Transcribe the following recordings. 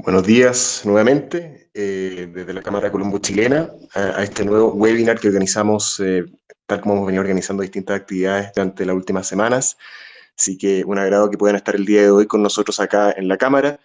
Buenos días nuevamente desde la Cámara Colombo Chilena a este nuevo webinar que organizamos, tal como hemos venido organizando distintas actividades durante las últimas semanas. Así que un agrado que puedan estar el día de hoy con nosotros acá en la Cámara.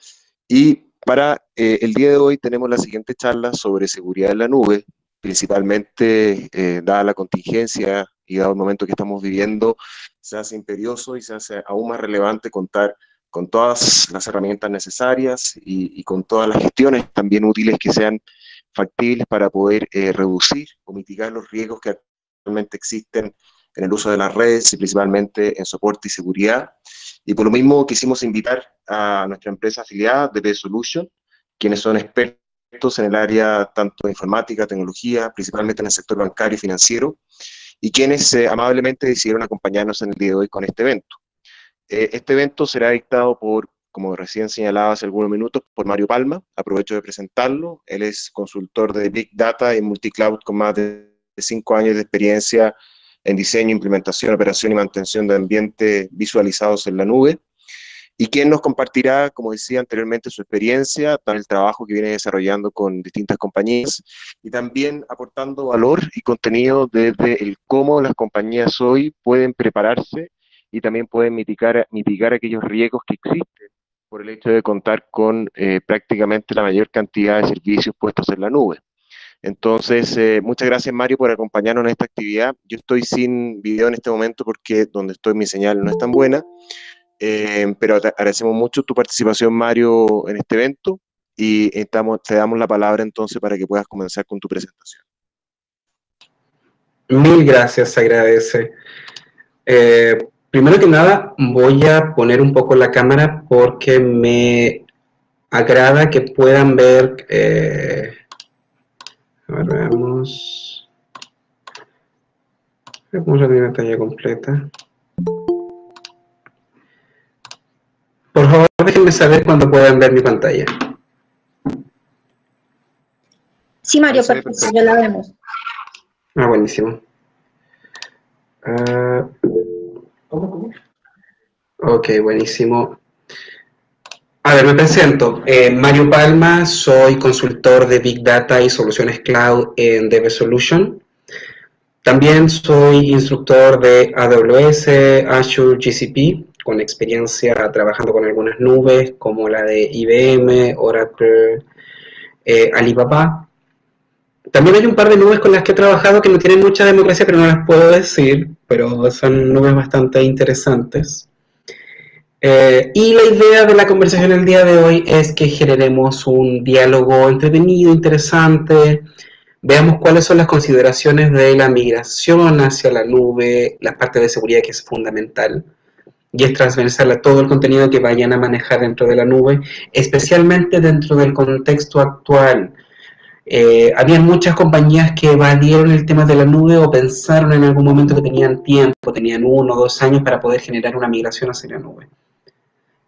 Y para el día de hoy tenemos la siguiente charla sobre seguridad en la nube, principalmente dada la contingencia y dado el momento que estamos viviendo, se hace imperioso y se hace aún más relevante contar con todas las herramientas necesarias y con todas las gestiones también útiles que sean factibles para poder reducir o mitigar los riesgos que actualmente existen en el uso de las redes y principalmente en soporte y seguridad. Y por lo mismo quisimos invitar a nuestra empresa afiliada, DP Solution, quienes son expertos en el área tanto de informática, tecnología, principalmente en el sector bancario y financiero, y quienes amablemente decidieron acompañarnos en el día de hoy con este evento. Este evento será dictado por, como recién señalaba hace algunos minutos, por Mario Palma. Aprovecho de presentarlo. Él es consultor de Big Data y Multicloud con más de 5 años de experiencia en diseño, implementación, operación y mantención de ambientes visualizados en la nube, y quien nos compartirá, como decía anteriormente, su experiencia, el trabajo que viene desarrollando con distintas compañías, y también aportando valor y contenido desde el cómo las compañías hoy pueden prepararse y también pueden mitigar aquellos riesgos que existen por el hecho de contar con prácticamente la mayor cantidad de servicios puestos en la nube. Entonces, muchas gracias Mario por acompañarnos en esta actividad. Yo estoy sin video en este momento porque donde estoy mi señal no es tan buena, pero te agradecemos mucho tu participación, Mario, en este evento, y te damos la palabra entonces para que puedas comenzar con tu presentación. Mil gracias, se agradece. Primero que nada, voy a poner un poco la cámara porque me agrada que puedan ver. A ver, veamos. Vamos a ver la pantalla completa. Por favor, déjenme saber cuando puedan ver mi pantalla. Sí, Mario, perfecto, ya la vemos. Ah, buenísimo. ¿Cómo? Ok, buenísimo. A ver, me presento. Mario Palma, soy consultor de Big Data y Soluciones Cloud en DB Solution. También soy instructor de AWS, Azure, GCP, con experiencia trabajando con algunas nubes como la de IBM, Oracle, Alibaba. También hay un par de nubes con las que he trabajado que no tienen mucha democracia, pero no las puedo decir, pero son nubes bastante interesantes. Y la idea de la conversación el día de hoy es que generemos un diálogo entretenido, interesante, veamos cuáles son las consideraciones de la migración hacia la nube, la parte de seguridad que es fundamental, y es transversal a todo el contenido que vayan a manejar dentro de la nube, especialmente dentro del contexto actual. Había muchas compañías que evadieron el tema de la nube o pensaron en algún momento que tenían tiempo, tenían 1 o 2 años para poder generar una migración hacia la nube.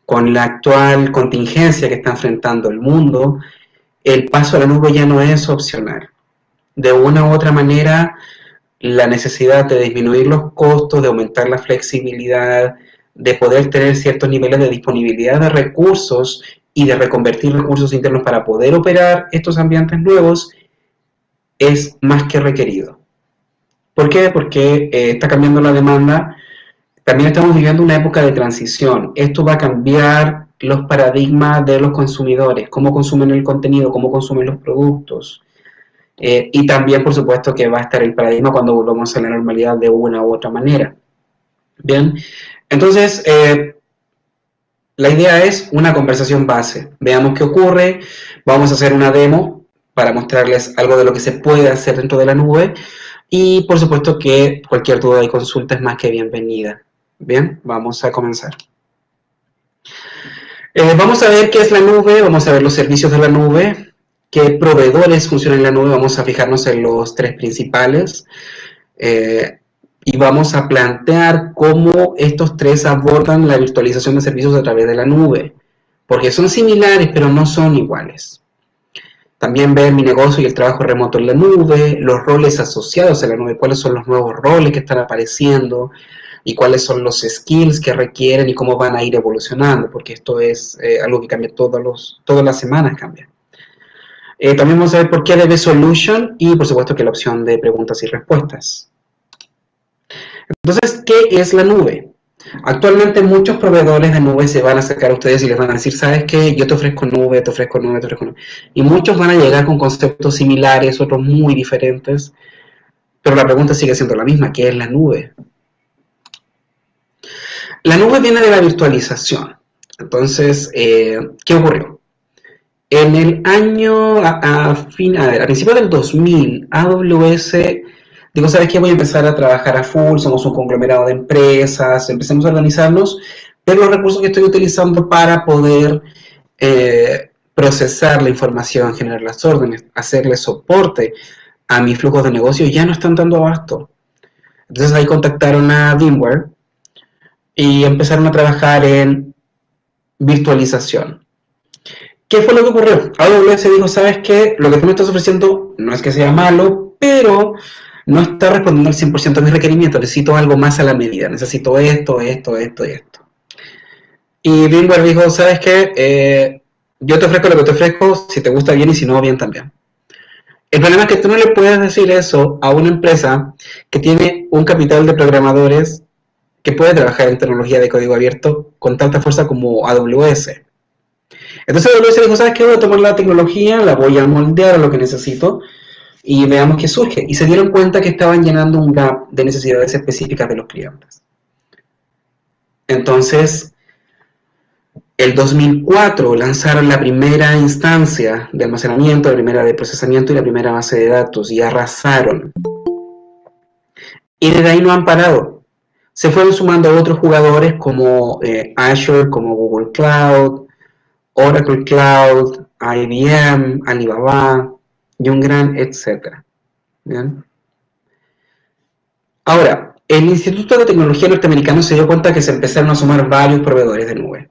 Con la actual contingencia que está enfrentando el mundo, el paso a la nube ya no es opcional. De una u otra manera, la necesidad de disminuir los costos, de aumentar la flexibilidad, de poder tener ciertos niveles de disponibilidad de recursos y de reconvertir recursos internos para poder operar estos ambientes nuevos es más que requerido. ¿Por qué? Porque está cambiando la demanda. También estamos viviendo una época de transición. Esto va a cambiar los paradigmas de los consumidores, cómo consumen el contenido, cómo consumen los productos. Y también, por supuesto, que va a estar el paradigma cuando volvamos a la normalidad de una u otra manera. Bien, entonces, la idea es una conversación base. Veamos qué ocurre. Vamos a hacer una demo para mostrarles algo de lo que se puede hacer dentro de la nube. Y, por supuesto, que cualquier duda y consulta es más que bienvenida. Bien, vamos a comenzar. Vamos a ver qué es la nube, vamos a ver los servicios de la nube, qué proveedores funcionan en la nube, vamos a fijarnos en los 3 principales y vamos a plantear cómo estos 3 abordan la virtualización de servicios a través de la nube, porque son similares pero no son iguales. También ver mi negocio y el trabajo remoto en la nube, los roles asociados a la nube, cuáles son los nuevos roles que están apareciendo, y cuáles son los skills que requieren y cómo van a ir evolucionando, porque esto es algo que cambia todas las semanas cambia. También vamos a ver por qué DB Solution y por supuesto que la opción de preguntas y respuestas. Entonces, ¿qué es la nube? Actualmente muchos proveedores de nube se van a acercar a ustedes y les van a decir, ¿sabes qué? Yo te ofrezco nube, te ofrezco nube, te ofrezco nube. Y muchos van a llegar con conceptos similares, otros muy diferentes, pero la pregunta sigue siendo la misma, ¿qué es la nube? La nube viene de la virtualización. Entonces, ¿qué ocurrió? En el año, a principios del 2000, AWS digo, ¿sabes qué? Voy a empezar a trabajar a full, somos un conglomerado de empresas, empecemos a organizarnos, pero los recursos que estoy utilizando para poder procesar la información, generar las órdenes, hacerle soporte a mis flujos de negocio ya no están dando abasto. Entonces ahí contactaron a VMware y empezaron a trabajar en virtualización. ¿Qué fue lo que ocurrió? AWS dijo, ¿sabes qué? Lo que tú me estás ofreciendo no es que sea malo, pero no está respondiendo al 100% a mis requerimientos, necesito algo más a la medida, necesito esto, esto, esto y esto. Y VMware dijo, ¿sabes qué? Yo te ofrezco lo que te ofrezco, si te gusta bien y si no, bien también. El problema es que tú no le puedes decir eso a una empresa que tiene un capital de programadores que puede trabajar en tecnología de código abierto con tanta fuerza como AWS. Entonces AWS dijo, ¿sabes qué? Voy a tomar la tecnología, la voy a moldear a lo que necesito y veamos qué surge. Y se dieron cuenta que estaban llenando un gap de necesidades específicas de los clientes. Entonces, el 2004 lanzaron la primera instancia de almacenamiento, la primera de procesamiento y la primera base de datos y arrasaron. Y desde ahí no han parado. Se fueron sumando otros jugadores como Azure, como Google Cloud, Oracle Cloud, IBM, Alibaba, Youngran, etc. ¿Bien? Ahora, el Instituto de Tecnología norteamericano se dio cuenta que se empezaron a sumar varios proveedores de nube.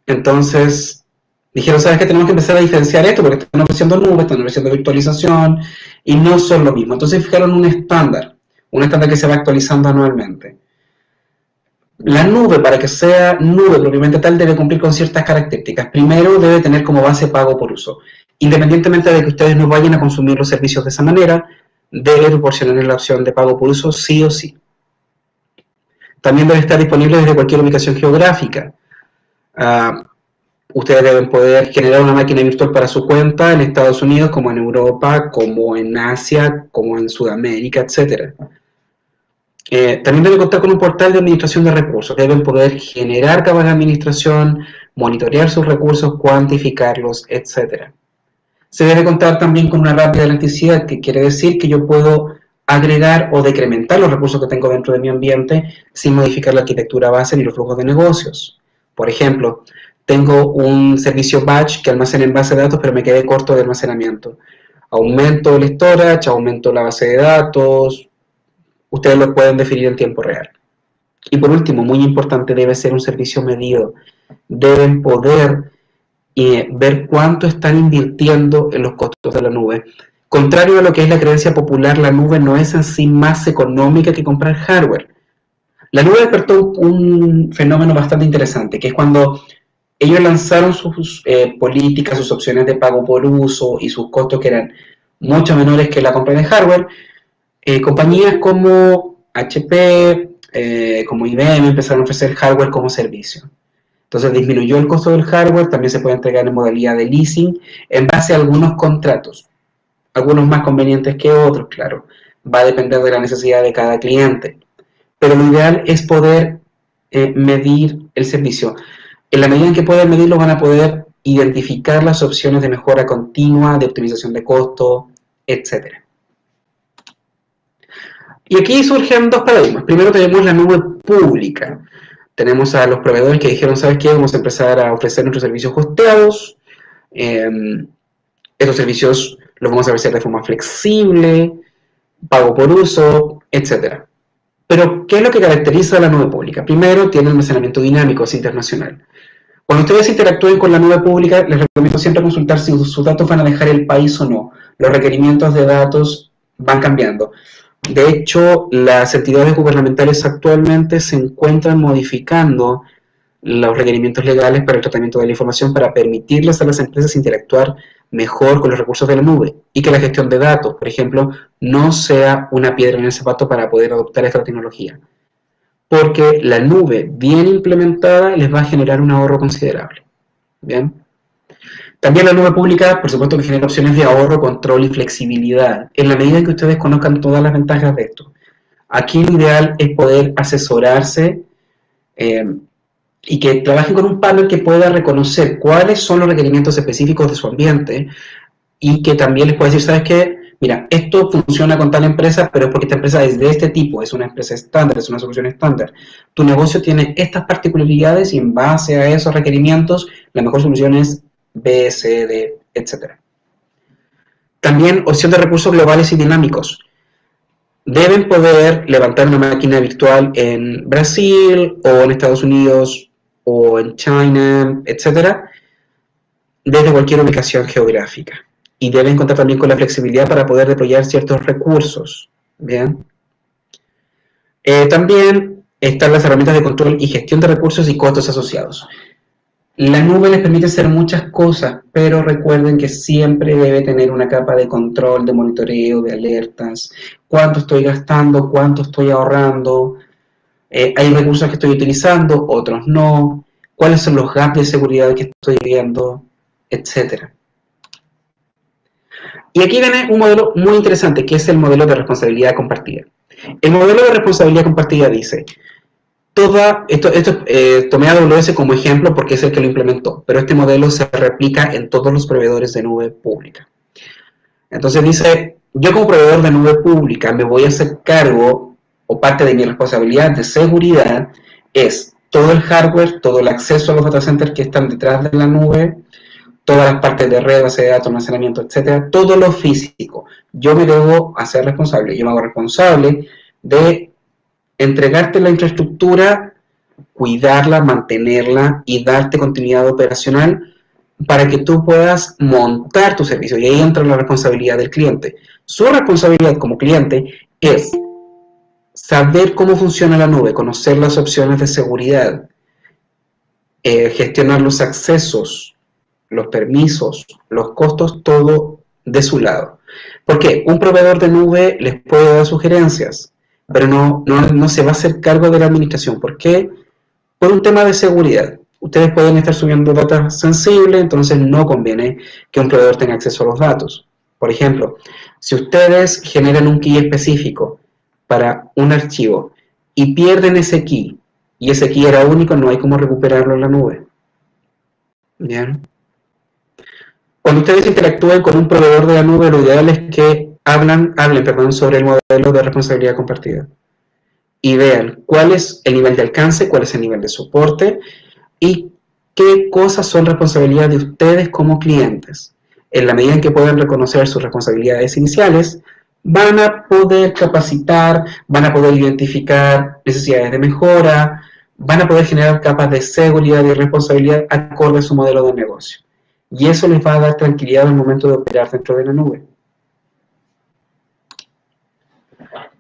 Entonces, dijeron, ¿sabes qué? Tenemos que empezar a diferenciar esto porque están ofreciendo nube, están ofreciendo virtualización y no son lo mismo. Entonces fijaron un estándar que se va actualizando anualmente. La nube, para que sea nube propiamente tal, debe cumplir con ciertas características. Primero, debe tener como base pago por uso. Independientemente de que ustedes no vayan a consumir los servicios de esa manera, debe proporcionar la opción de pago por uso sí o sí. También debe estar disponible desde cualquier ubicación geográfica. Ustedes deben poder generar una máquina virtual para su cuenta en Estados Unidos, como en Europa, como en Asia, como en Sudamérica, etc. También deben contar con un portal de administración de recursos. Deben poder generar capas de administración, monitorear sus recursos, cuantificarlos, etc. Se debe contar también con una rápida elasticidad, que quiere decir que yo puedo agregar o decrementar los recursos que tengo dentro de mi ambiente sin modificar la arquitectura base ni los flujos de negocios. Por ejemplo, tengo un servicio batch que almacena en base de datos, pero me quedé corto de almacenamiento. Aumento el storage, aumento la base de datos. Ustedes lo pueden definir en tiempo real. Y por último, muy importante, debe ser un servicio medido. Deben poder ver cuánto están invirtiendo en los costos de la nube. Contrario a lo que es la creencia popular, la nube no es en sí más económica que comprar hardware. La nube despertó un fenómeno bastante interesante, que es cuando ellos lanzaron sus políticas, sus opciones de pago por uso y sus costos que eran mucho menores que la compra de hardware. Compañías como HP, como IBM empezaron a ofrecer hardware como servicio. Entonces disminuyó el costo del hardware, también se puede entregar en modalidad de leasing en base a algunos contratos, algunos más convenientes que otros, claro, va a depender de la necesidad de cada cliente. Pero lo ideal es poder medir el servicio. En la medida en que puedan medirlo, van a poder identificar las opciones de mejora continua, de optimización de costo, etc. Y aquí surgen dos paradigmas. Primero tenemos la nube pública. Tenemos a los proveedores que dijeron, ¿sabes qué? Vamos a empezar a ofrecer nuestros servicios hosteados. Esos servicios los vamos a ofrecer de forma flexible, pago por uso, etc. Pero, ¿qué es lo que caracteriza a la nube pública? Primero, tiene almacenamiento dinámico, es internacional. Cuando ustedes interactúen con la nube pública, les recomiendo siempre consultar si sus datos van a dejar el país o no. Los requerimientos de datos van cambiando. De hecho, las entidades gubernamentales actualmente se encuentran modificando los requerimientos legales para el tratamiento de la información para permitirles a las empresas interactuar mejor con los recursos de la nube y que la gestión de datos, por ejemplo, no sea una piedra en el zapato para poder adoptar esta tecnología. Porque la nube bien implementada les va a generar un ahorro considerable. ¿Bien? También la nube pública, por supuesto, que genera opciones de ahorro, control y flexibilidad, en la medida en que ustedes conozcan todas las ventajas de esto. Aquí lo ideal es poder asesorarse y que trabajen con un panel que pueda reconocer cuáles son los requerimientos específicos de su ambiente y que también les pueda decir, ¿sabes qué? Mira, esto funciona con tal empresa, pero es porque esta empresa es de este tipo, es una empresa estándar, es una solución estándar. Tu negocio tiene estas particularidades y en base a esos requerimientos, la mejor solución es B, C, D, etc. También opción de recursos globales y dinámicos. Deben poder levantar una máquina virtual en Brasil o en Estados Unidos o en China, etc. desde cualquier ubicación geográfica. Y deben contar también con la flexibilidad para poder deployar ciertos recursos. ¿Bien? También están las herramientas de control y gestión de recursos y costos asociados. La nube les permite hacer muchas cosas, pero recuerden que siempre debe tener una capa de control, de monitoreo, de alertas, cuánto estoy gastando, cuánto estoy ahorrando, hay recursos que estoy utilizando, otros no, cuáles son los gaps de seguridad que estoy viendo, etc. Y aquí viene un modelo muy interesante, que es el modelo de responsabilidad compartida. El modelo de responsabilidad compartida dice, tomé AWS como ejemplo porque es el que lo implementó, pero este modelo se replica en todos los proveedores de nube pública. Entonces dice, yo como proveedor de nube pública me voy a hacer cargo, o parte de mi responsabilidad de seguridad, es todo el hardware, todo el acceso a los data centers que están detrás de la nube, todas las partes de red, base de datos, almacenamiento, etcétera, todo lo físico. Yo me debo hacer responsable, yo me hago responsable de entregarte la infraestructura, cuidarla, mantenerla y darte continuidad operacional para que tú puedas montar tu servicio. Y ahí entra la responsabilidad del cliente. Su responsabilidad como cliente es saber cómo funciona la nube, conocer las opciones de seguridad, gestionar los accesos, los permisos, los costos, todo de su lado. ¿Por qué? Un proveedor de nube les puede dar sugerencias, pero no se va a hacer cargo de la administración. ¿Por qué? Por un tema de seguridad. Ustedes pueden estar subiendo datos sensibles, entonces no conviene que un proveedor tenga acceso a los datos. Por ejemplo, si ustedes generan un key específico para un archivo y pierden ese key, y ese key era único, no hay cómo recuperarlo en la nube. ¿Bien? Cuando ustedes interactúen con un proveedor de la nube, lo ideal es que hablen sobre el modelo de responsabilidad compartida y vean cuál es el nivel de alcance, cuál es el nivel de soporte y qué cosas son responsabilidad de ustedes como clientes. En la medida en que puedan reconocer sus responsabilidades iniciales, van a poder capacitar, van a poder identificar necesidades de mejora, van a poder generar capas de seguridad y responsabilidad acorde a su modelo de negocio. Y eso les va a dar tranquilidad al momento de operar dentro de la nube.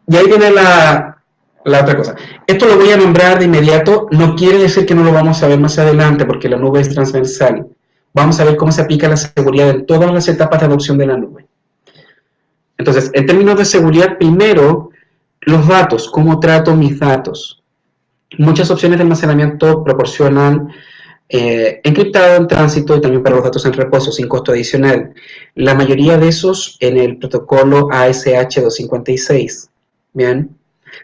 Y ahí viene la otra cosa. Esto lo voy a nombrar de inmediato, no quiere decir que no lo vamos a ver más adelante, porque la nube es transversal. Vamos a ver cómo se aplica la seguridad en todas las etapas de adopción de la nube. Entonces, en términos de seguridad, primero, los datos, cómo trato mis datos. Muchas opciones de almacenamiento proporcionan encriptado en tránsito y también para los datos en reposo sin costo adicional. La mayoría de esos en el protocolo ASH 256. Bien.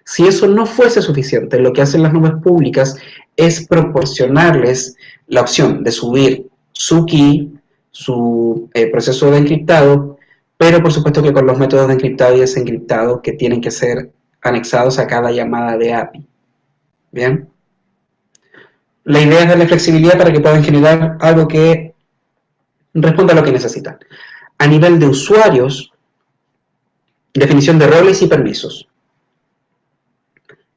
Si eso no fuese suficiente, lo que hacen las nubes públicas es proporcionarles la opción de subir su key, su proceso de encriptado, pero por supuesto que con los métodos de encriptado y desencriptado que tienen que ser anexados a cada llamada de API. Bien. La idea es darle flexibilidad para que puedan generar algo que responda a lo que necesitan. A nivel de usuarios, definición de roles y permisos.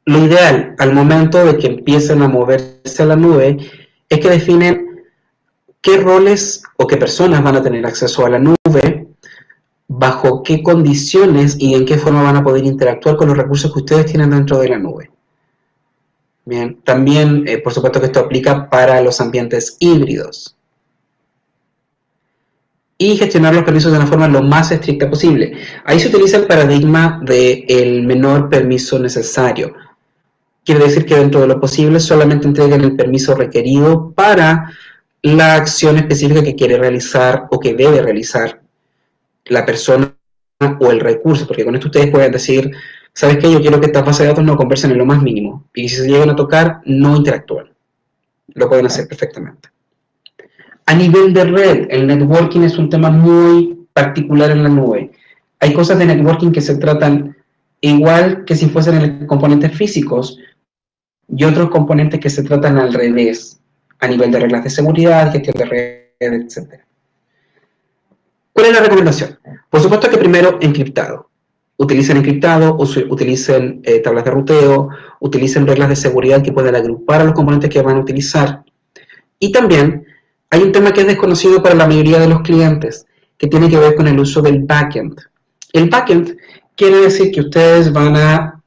Lo ideal al momento de que empiecen a moverse a la nube es que definen qué roles o qué personas van a tener acceso a la nube, bajo qué condiciones y en qué forma van a poder interactuar con los recursos que ustedes tienen dentro de la nube. Bien, también, por supuesto que esto aplica para los ambientes híbridos. Y gestionar los permisos de una forma lo más estricta posible. Ahí se utiliza el paradigma del menor permiso necesario. Quiere decir que dentro de lo posible solamente entreguen el permiso requerido para la acción específica que quiere realizar o que debe realizar la persona o el recurso, porque con esto ustedes pueden decir, ¿sabes qué? Yo quiero que estas bases de datos no conversen en lo más mínimo, y si se llegan a tocar, no interactúan. Lo pueden hacer perfectamente. A nivel de red, el networking es un tema muy particular en la nube. Hay cosas de networking que se tratan igual que si fuesen componentes físicos, y otros componentes que se tratan al revés, a nivel de reglas de seguridad, gestión de red, etc. ¿Cuál es la recomendación? Por supuesto que primero encriptado. Utilicen encriptado, utilicen tablas de ruteo, utilicen reglas de seguridad que puedan agrupar a los componentes que van a utilizar. Y también hay un tema que es desconocido para la mayoría de los clientes, que tiene que ver con el uso del backend. El backend quiere decir que ustedes van a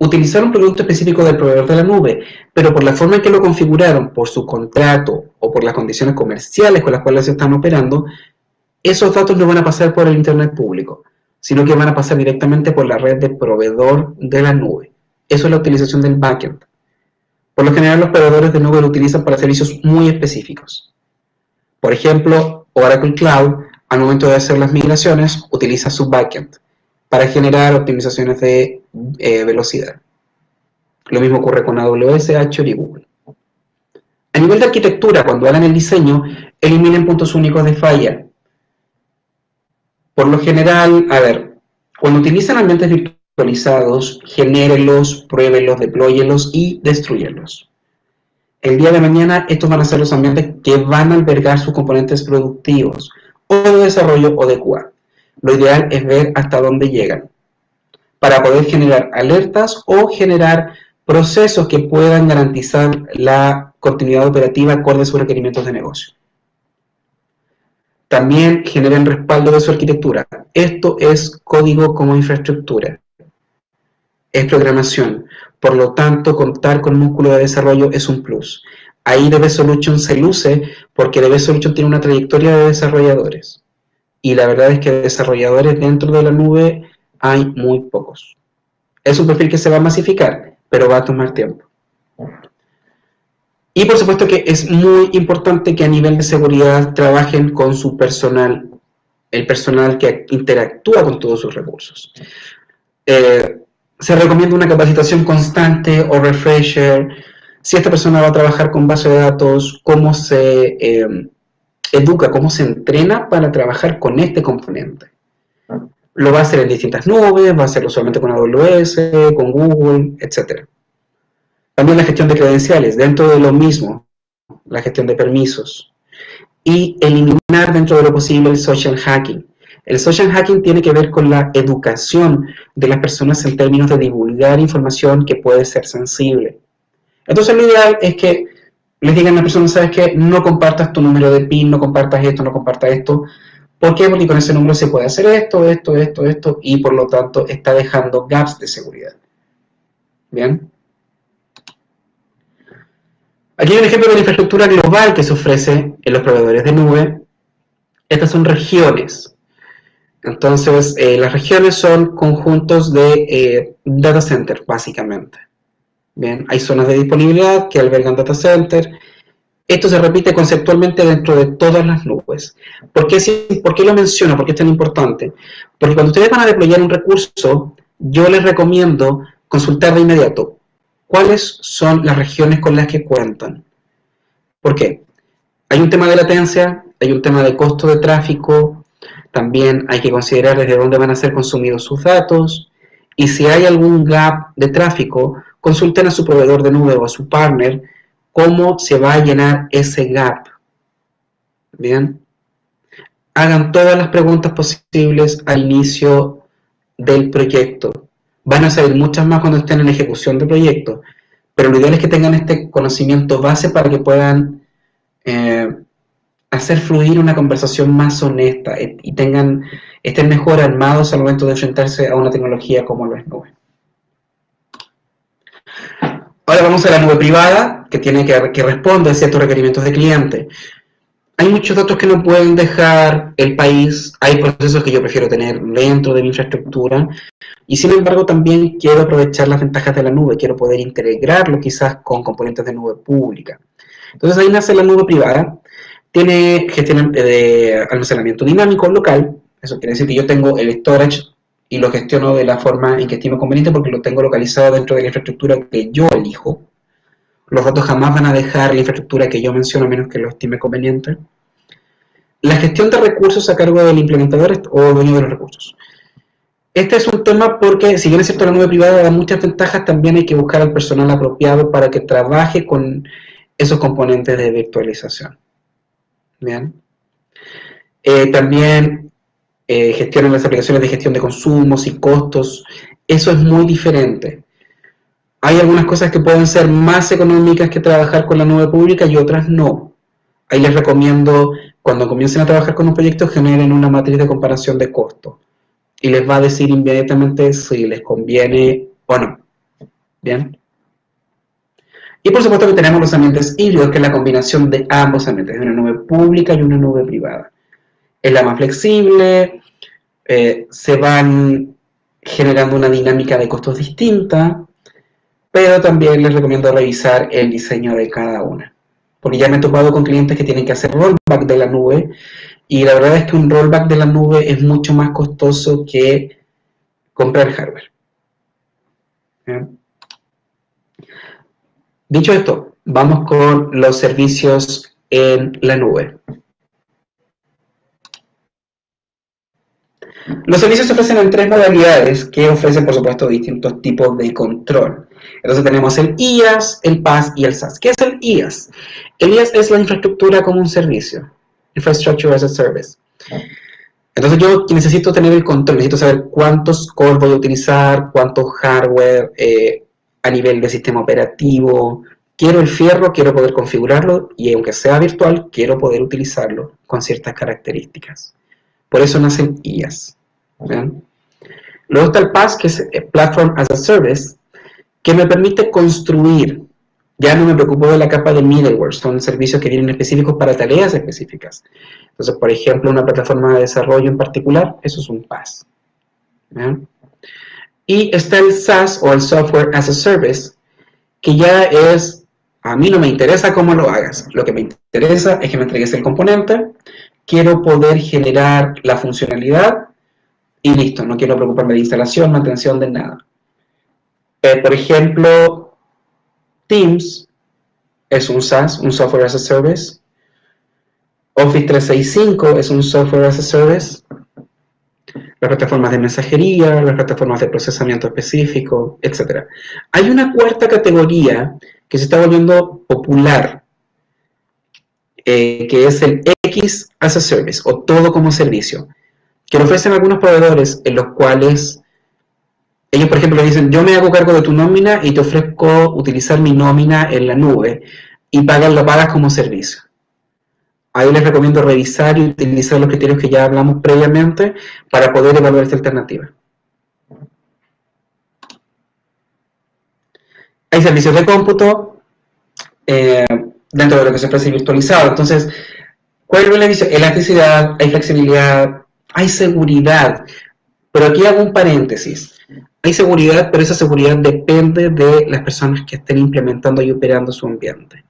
utilizar un producto específico del proveedor de la nube, pero por la forma en que lo configuraron, por su contrato o por las condiciones comerciales con las cuales se están operando, esos datos no van a pasar por el Internet público, sino que van a pasar directamente por la red del proveedor de la nube. Eso es la utilización del backend. Por lo general, los proveedores de nube lo utilizan para servicios muy específicos. Por ejemplo, Oracle Cloud, al momento de hacer las migraciones, utiliza su backend para generar optimizaciones de velocidad. Lo mismo ocurre con AWS, Azure y Google. A nivel de arquitectura, cuando hagan el diseño, eliminen puntos únicos de falla. Por lo general, cuando utilizan ambientes virtualizados, genérenlos, pruébenlos, deployenlos y destruyenlos. El día de mañana, estos van a ser los ambientes que van a albergar sus componentes productivos, o de desarrollo o de QA. Lo ideal es ver hasta dónde llegan, para poder generar alertas o generar procesos que puedan garantizar la continuidad operativa acorde a sus requerimientos de negocio. También generen respaldo de su arquitectura. Esto es código como infraestructura. Es programación. Por lo tanto, contar con músculo de desarrollo es un plus. Ahí DB Solution se luce porque DB Solution tiene una trayectoria de desarrolladores. Y la verdad es que desarrolladores dentro de la nube hay muy pocos. Es un perfil que se va a masificar, pero va a tomar tiempo. Y por supuesto que es muy importante que a nivel de seguridad trabajen con su personal, el personal que interactúa con todos sus recursos. Se recomienda una capacitación constante o refresher. Si esta persona va a trabajar con base de datos, cómo se educa, cómo se entrena para trabajar con este componente. Lo va a hacer en distintas nubes, va a hacerlo solamente con AWS, con Google, etc. También la gestión de credenciales, dentro de lo mismo, la gestión de permisos. Y eliminar dentro de lo posible el social hacking. El social hacking tiene que ver con la educación de las personas en términos de divulgar información que puede ser sensible. Entonces lo ideal es que les digan a la persona, ¿sabes qué? No compartas tu número de PIN, no compartas esto, no compartas esto. ¿Por qué? Porque con ese número se puede hacer esto, y por lo tanto está dejando gaps de seguridad. ¿Bien? Aquí hay un ejemplo de la infraestructura global que se ofrece en los proveedores de nube. Estas son regiones. Entonces, las regiones son conjuntos de data center, básicamente. Bien, hay zonas de disponibilidad que albergan data center. Esto se repite conceptualmente dentro de todas las nubes. ¿Por qué lo menciono? ¿Por qué es tan importante? Porque cuando ustedes van a deployar un recurso, yo les recomiendo consultar de inmediato cuáles son las regiones con las que cuentan. ¿Por qué? Hay un tema de latencia, hay un tema de costo de tráfico, también hay que considerar desde dónde van a ser consumidos sus datos, y si hay algún gap de tráfico, consulten a su proveedor de nube o a su partner cómo se va a llenar ese gap. Bien, hagan todas las preguntas posibles al inicio del proyecto. Van a salir muchas más cuando estén en ejecución del proyecto, pero lo ideal es que tengan este conocimiento base para que puedan hacer fluir una conversación más honesta y estén mejor armados al momento de enfrentarse a una tecnología como lo es nube. Ahora vamos a la nube privada, que responde a ciertos requerimientos de cliente. Hay muchos datos que no pueden dejar el país, hay procesos que yo prefiero tener dentro de mi infraestructura, y sin embargo también quiero aprovechar las ventajas de la nube, quiero poder integrarlo quizás con componentes de nube pública. Entonces ahí nace la nube privada, tiene gestión de almacenamiento dinámico local, eso quiere decir que yo tengo el storage y lo gestiono de la forma en que estimo conveniente porque lo tengo localizado dentro de la infraestructura que yo elijo. Los datos jamás van a dejar la infraestructura que yo menciono a menos que lo estime conveniente. La gestión de recursos a cargo del implementador o dueño de los recursos. Este es un tema porque, si bien es cierto, la nube privada da muchas ventajas, también hay que buscar al personal apropiado para que trabaje con esos componentes de virtualización. Bien. También gestionan las aplicaciones de gestión de consumos y costos. Eso es muy diferente. Hay algunas cosas que pueden ser más económicas que trabajar con la nube pública y otras no. Ahí les recomiendo, cuando comiencen a trabajar con un proyecto, generen una matriz de comparación de costo. Y les va a decir inmediatamente si les conviene o no. ¿Bien? Y por supuesto que tenemos los ambientes híbridos, que es la combinación de ambos ambientes, de una nube pública y una nube privada. Es la más flexible, se van generando una dinámica de costos distinta, pero también les recomiendo revisar el diseño de cada una. Porque ya me he topado con clientes que tienen que hacer rollback de la nube, y la verdad es que un rollback de la nube es mucho más costoso que comprar hardware. ¿Bien? Dicho esto, vamos con los servicios en la nube. Los servicios se ofrecen en tres modalidades que ofrecen, por supuesto, distintos tipos de control. Entonces tenemos el IaaS, el PaaS y el SaaS. ¿Qué es el IaaS? El IaaS es la infraestructura como un servicio. Infrastructure as a Service. Entonces yo necesito tener el control, necesito saber cuántos cores voy a utilizar, cuánto hardware a nivel de sistema operativo. Quiero el fierro, quiero poder configurarlo y aunque sea virtual, quiero poder utilizarlo con ciertas características. Por eso nace el IaaS. ¿Bien? Luego está el PaaS, que es Platform as a Service, que me permite construir. Ya no me preocupo de la capa de middleware, son servicios que vienen específicos para tareas específicas. Entonces, por ejemplo, una plataforma de desarrollo en particular, eso es un PaaS. ¿Bien? Y está el SaaS o el Software as a Service, que ya es, a mí no me interesa cómo lo hagas, lo que me interesa es que me entregues el componente, quiero poder generar la funcionalidad y listo, no quiero preocuparme de instalación, mantención, de nada. Por ejemplo, Teams es un SaaS, un Software as a Service. Office 365 es un Software as a Service. Las plataformas de mensajería, las plataformas de procesamiento específico, etc. Hay una cuarta categoría que se está volviendo popular, que es el X as a Service, o todo como servicio, que lo ofrecen algunos proveedores en los cuales ellos, por ejemplo, dicen, yo me hago cargo de tu nómina y te ofrezco utilizar mi nómina en la nube y lo pagas como servicio. Ahí les recomiendo revisar y utilizar los criterios que ya hablamos previamente para poder evaluar esta alternativa. Hay servicios de cómputo dentro de lo que se ofrece virtualizado. Entonces, ¿cuál es el beneficio? Elasticidad, hay flexibilidad, hay seguridad. Pero aquí hago un paréntesis. Hay seguridad, pero esa seguridad depende de las personas que estén implementando y operando su ambiente.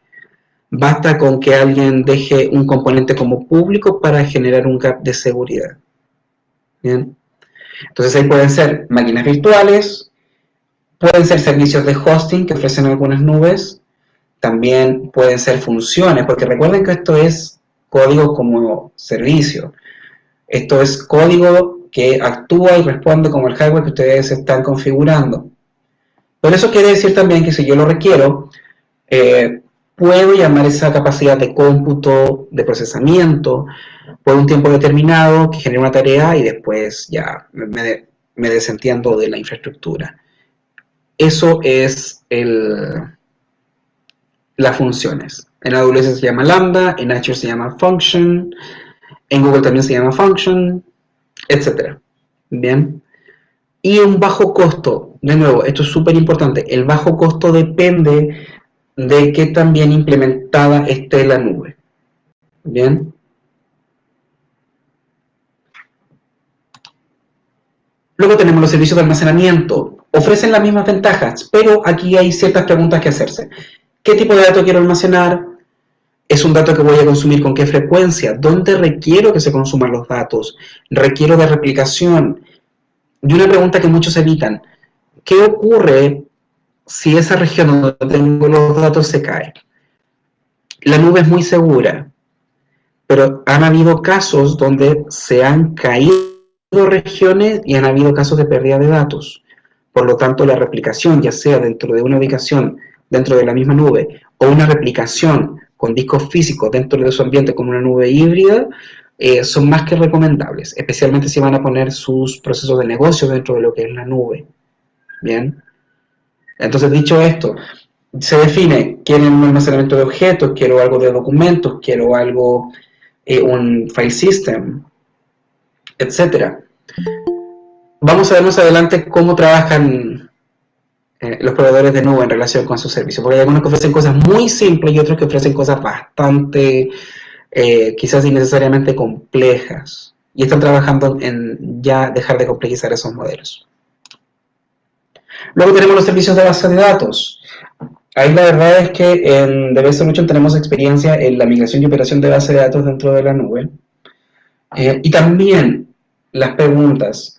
Basta con que alguien deje un componente como público para generar un gap de seguridad. ¿Bien? Entonces ahí pueden ser máquinas virtuales, pueden ser servicios de hosting que ofrecen algunas nubes, también pueden ser funciones, porque recuerden que esto es código como servicio. Esto es código que actúa y responde como el hardware que ustedes están configurando. Pero eso quiere decir también que si yo lo requiero, puedo llamar esa capacidad de cómputo, de procesamiento, por un tiempo determinado, que genere una tarea y después ya me desentiendo de la infraestructura. Eso es las funciones. En AWS se llama Lambda, en Azure se llama Function, en Google también se llama Function, etc. Bien. Y un bajo costo, de nuevo, esto es súper importante, el bajo costo depende de qué tan bien implementada esté la nube. Bien. Luego tenemos los servicios de almacenamiento. Ofrecen las mismas ventajas, pero aquí hay ciertas preguntas que hacerse. ¿Qué tipo de dato quiero almacenar? ¿Es un dato que voy a consumir con qué frecuencia? ¿Dónde requiero que se consuman los datos? ¿Requiero de replicación? Y una pregunta que muchos evitan. ¿Qué ocurre si esa región donde tengo los datos se cae? La nube es muy segura, pero han habido casos donde se han caído regiones y han habido casos de pérdida de datos. Por lo tanto, la replicación, ya sea dentro de una ubicación dentro de la misma nube o una replicación con discos físicos dentro de su ambiente con una nube híbrida, son más que recomendables, especialmente si van a poner sus procesos de negocio dentro de lo que es la nube. Bien. Entonces, dicho esto, se define, quiero un almacenamiento de objetos, quiero algo de documentos, quiero algo, un file system, etc. Vamos a ver más adelante cómo trabajan los proveedores de nube en relación con sus servicios, porque hay algunos que ofrecen cosas muy simples y otros que ofrecen cosas bastante, quizás innecesariamente complejas, y están trabajando en ya dejar de complejizar esos modelos. Luego tenemos los servicios de base de datos. Ahí la verdad es que en DB Solution tenemos experiencia en la migración y operación de base de datos dentro de la nube. Y también las preguntas.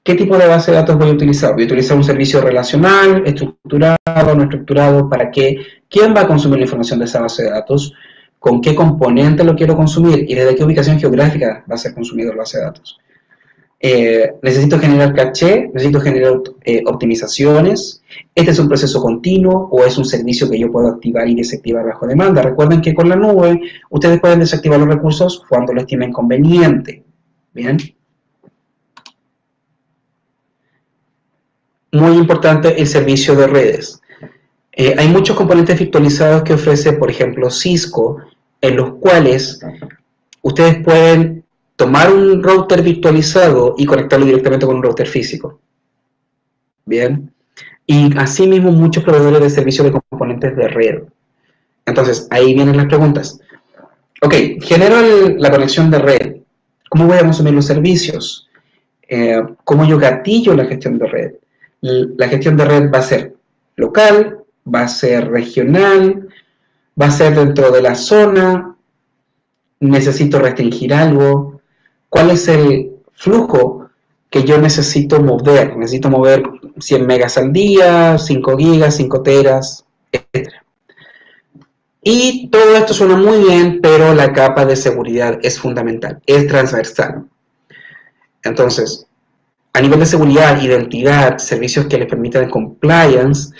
¿Qué tipo de base de datos voy a utilizar? ¿Voy a utilizar un servicio relacional, estructurado, no estructurado? ¿Para qué? ¿Quién va a consumir la información de esa base de datos? ¿Con qué componente lo quiero consumir? ¿Y desde qué ubicación geográfica va a ser consumido la base de datos? ¿Necesito generar caché? ¿Necesito generar optimizaciones? ¿Este es un proceso continuo o es un servicio que yo puedo activar y desactivar bajo demanda? Recuerden que con la nube ustedes pueden desactivar los recursos cuando lo estimen conveniente. ¿Bien? Muy importante el servicio de redes. Hay muchos componentes virtualizados que ofrece, por ejemplo, Cisco, en los cuales ustedes pueden tomar un router virtualizado y conectarlo directamente con un router físico. Bien. Y asimismo muchos proveedores de servicios de componentes de red. Entonces, ahí vienen las preguntas. Ok, genero la conexión de red. ¿Cómo voy a consumir los servicios? ¿Cómo yo gatillo la gestión de red? La gestión de red va a ser local, va a ser regional, va a ser dentro de la zona, necesito restringir algo. ¿Cuál es el flujo que yo necesito mover? Necesito mover 100 megas al día, 5 gigas, 5 teras, etc. Y todo esto suena muy bien, pero la capa de seguridad es fundamental, es transversal. Entonces, a nivel de seguridad, identidad, servicios que les permitan compliance,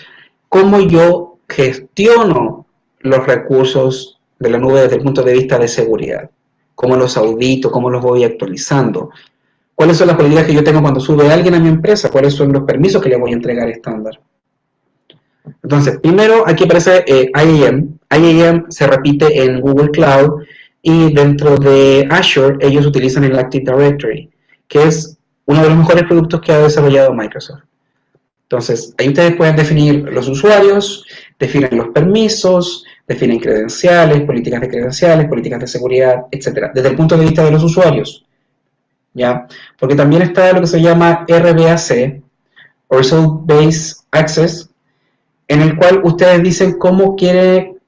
¿cómo yo gestiono los recursos de la nube desde el punto de vista de seguridad? ¿Cómo los audito? ¿Cómo los voy actualizando? ¿Cuáles son las políticas que yo tengo cuando sube alguien a mi empresa? ¿Cuáles son los permisos que le voy a entregar estándar? Entonces, primero aquí aparece IAM. IAM se repite en Google Cloud y dentro de Azure ellos utilizan el Active Directory, que es uno de los mejores productos que ha desarrollado Microsoft. Entonces, ahí ustedes pueden definir los usuarios, definen los permisos, definen credenciales, políticas de seguridad, etc. Desde el punto de vista de los usuarios. ¿Ya? Porque también está lo que se llama RBAC, Result Based Access, en el cual ustedes dicen cómo quieren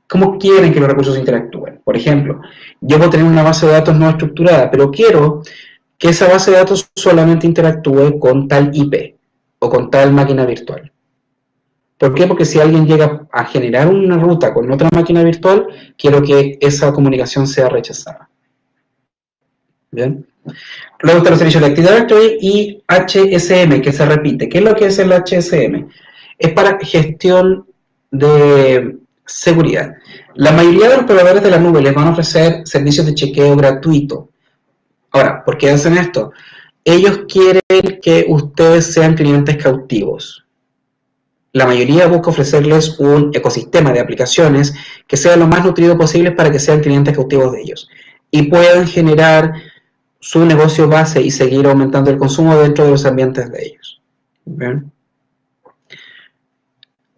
que los recursos interactúen. Por ejemplo, yo puedo tener una base de datos no estructurada, pero quiero que esa base de datos solamente interactúe con tal IP o con tal máquina virtual. ¿Por qué? Porque si alguien llega a generar una ruta con otra máquina virtual, quiero que esa comunicación sea rechazada. ¿Bien? Luego están los servicios de Active Directory y HSM, que se repite. ¿Qué es lo que es el HSM? Es para gestión de seguridad. La mayoría de los proveedores de la nube les van a ofrecer servicios de chequeo gratuito. Ahora, ¿por qué hacen esto? Ellos quieren que ustedes sean clientes cautivos. la mayoría busca ofrecerles un ecosistema de aplicaciones que sea lo más nutrido posible para que sean clientes cautivos de ellos y puedan generar su negocio base y seguir aumentando el consumo dentro de los ambientes de ellos. ¿Ven?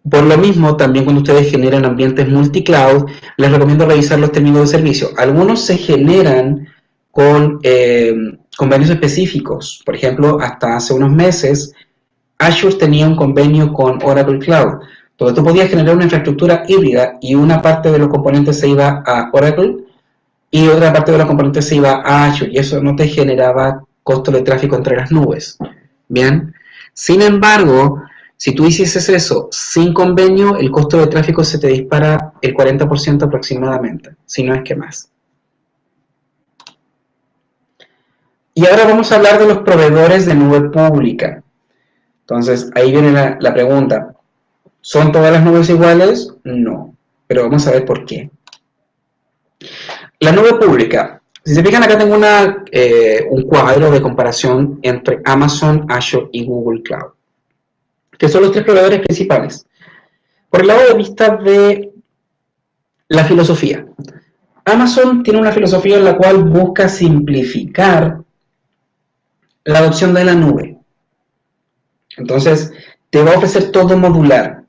Por lo mismo, también cuando ustedes generan ambientes multicloud, les recomiendo revisar los términos de servicio. Algunos se generan con convenios específicos. Por ejemplo, hasta hace unos meses, Azure tenía un convenio con Oracle Cloud, donde tú podías generar una infraestructura híbrida y una parte de los componentes se iba a Oracle y otra parte de los componentes se iba a Azure, y eso no te generaba costo de tráfico entre las nubes. Bien, sin embargo, si tú hicieses eso sin convenio, el costo de tráfico se te dispara el 40% aproximadamente, si no es que más. Y ahora vamos a hablar de los proveedores de nube pública. Entonces, ahí viene la pregunta. ¿Son todas las nubes iguales? No, pero vamos a ver por qué. La nube pública. Si se fijan, acá tengo un cuadro de comparación entre Amazon, Azure y Google Cloud, que son los tres proveedores principales. Por el lado de vista de la filosofía, Amazon tiene una filosofía en la cual busca simplificar la adopción de la nube. Entonces, te va a ofrecer todo modular.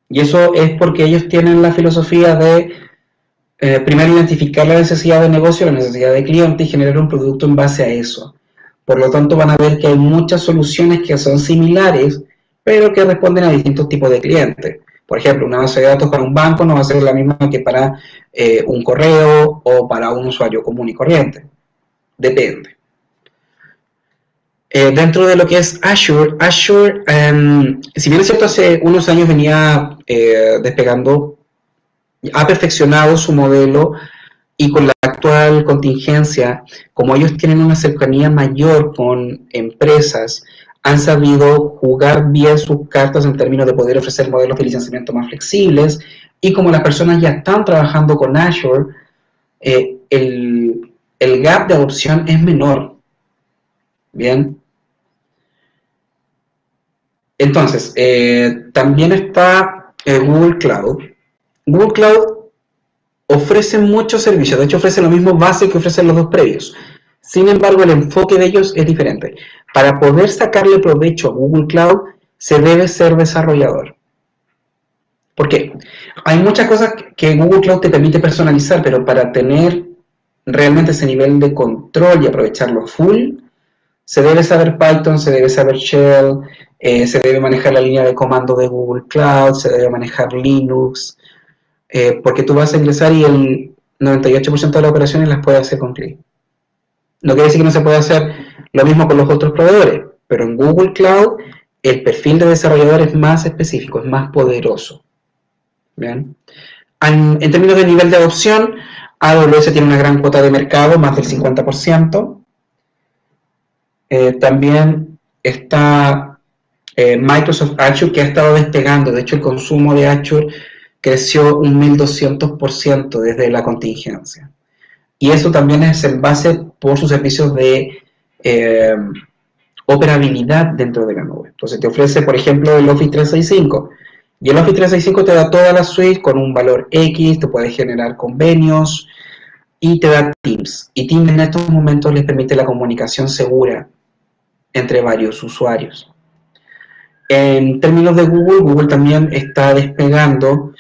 Y eso es porque ellos tienen la filosofía de primero identificar la necesidad de negocio, la necesidad de cliente y generar un producto en base a eso. Por lo tanto, van a ver que hay muchas soluciones que son similares, pero que responden a distintos tipos de clientes. Por ejemplo, una base de datos para un banco no va a ser la misma que para un correo o para un usuario común y corriente. Depende. Dentro de lo que es Azure, si bien es cierto, hace unos años venía despegando, ha perfeccionado su modelo y con la actual contingencia, como ellos tienen una cercanía mayor con empresas, han sabido jugar bien sus cartas en términos de poder ofrecer modelos de licenciamiento más flexibles, y como las personas ya están trabajando con Azure, el gap de adopción es menor. Bien. Entonces, también está Google Cloud. Google Cloud ofrece muchos servicios, de hecho ofrece lo mismo base que ofrecen los dos previos. Sin embargo, el enfoque de ellos es diferente. Para poder sacarle provecho a Google Cloud, se debe ser desarrollador. ¿Por qué? Hay muchas cosas que Google Cloud te permite personalizar, pero para tener realmente ese nivel de control y aprovecharlo full, se debe saber Python, se debe saber Shell, se debe manejar la línea de comando de Google Cloud, se debe manejar Linux, porque tú vas a ingresar y el 98% de las operaciones las puedes hacer con clic. No quiere decir que no se pueda hacer lo mismo con los otros proveedores, pero en Google Cloud el perfil de desarrollador es más específico, es más poderoso. ¿Bien? En términos de nivel de adopción, AWS tiene una gran cuota de mercado, más del 50%. También está Microsoft Azure, que ha estado despegando. De hecho, el consumo de Azure creció un 1200% desde la contingencia. Y eso también es en base por sus servicios de operabilidad dentro de la nube. Entonces te ofrece, por ejemplo, el Office 365. Y el Office 365 te da toda la suite con un valor X, te puede generar convenios y te da Teams. Y Teams en estos momentos les permite la comunicación segura entre varios usuarios. En términos de Google, Google también está despegando,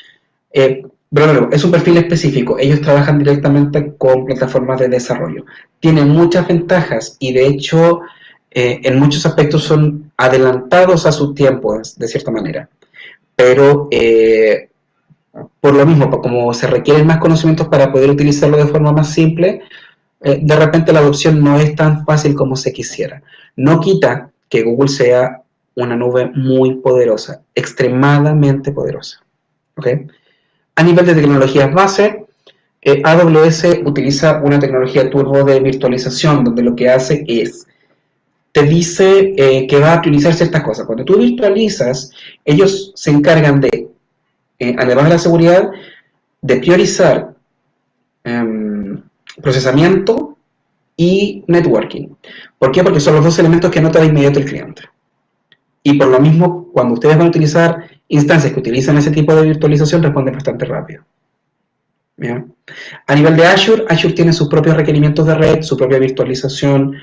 pero es un perfil específico. Ellos trabajan directamente con plataformas de desarrollo. Tienen muchas ventajas y de hecho en muchos aspectos son adelantados a sus tiempos, de cierta manera. Pero por lo mismo, como se requieren más conocimientos para poder utilizarlo de forma más simple, de repente la adopción no es tan fácil como se quisiera. No quita que Google sea una nube muy poderosa, extremadamente poderosa. ¿Okay? A nivel de tecnologías base, AWS utiliza una tecnología turbo de virtualización, donde lo que hace es, te dice que va a utilizar ciertas cosas. Cuando tú virtualizas, ellos se encargan de, además de la seguridad, de priorizar procesamiento y networking. ¿Por qué? Porque son los dos elementos que nota de inmediato el cliente. Y por lo mismo, cuando ustedes van a utilizar instancias que utilizan ese tipo de virtualización, responden bastante rápido. ¿Bien? A nivel de Azure, Azure tiene sus propios requerimientos de red, su propia virtualización.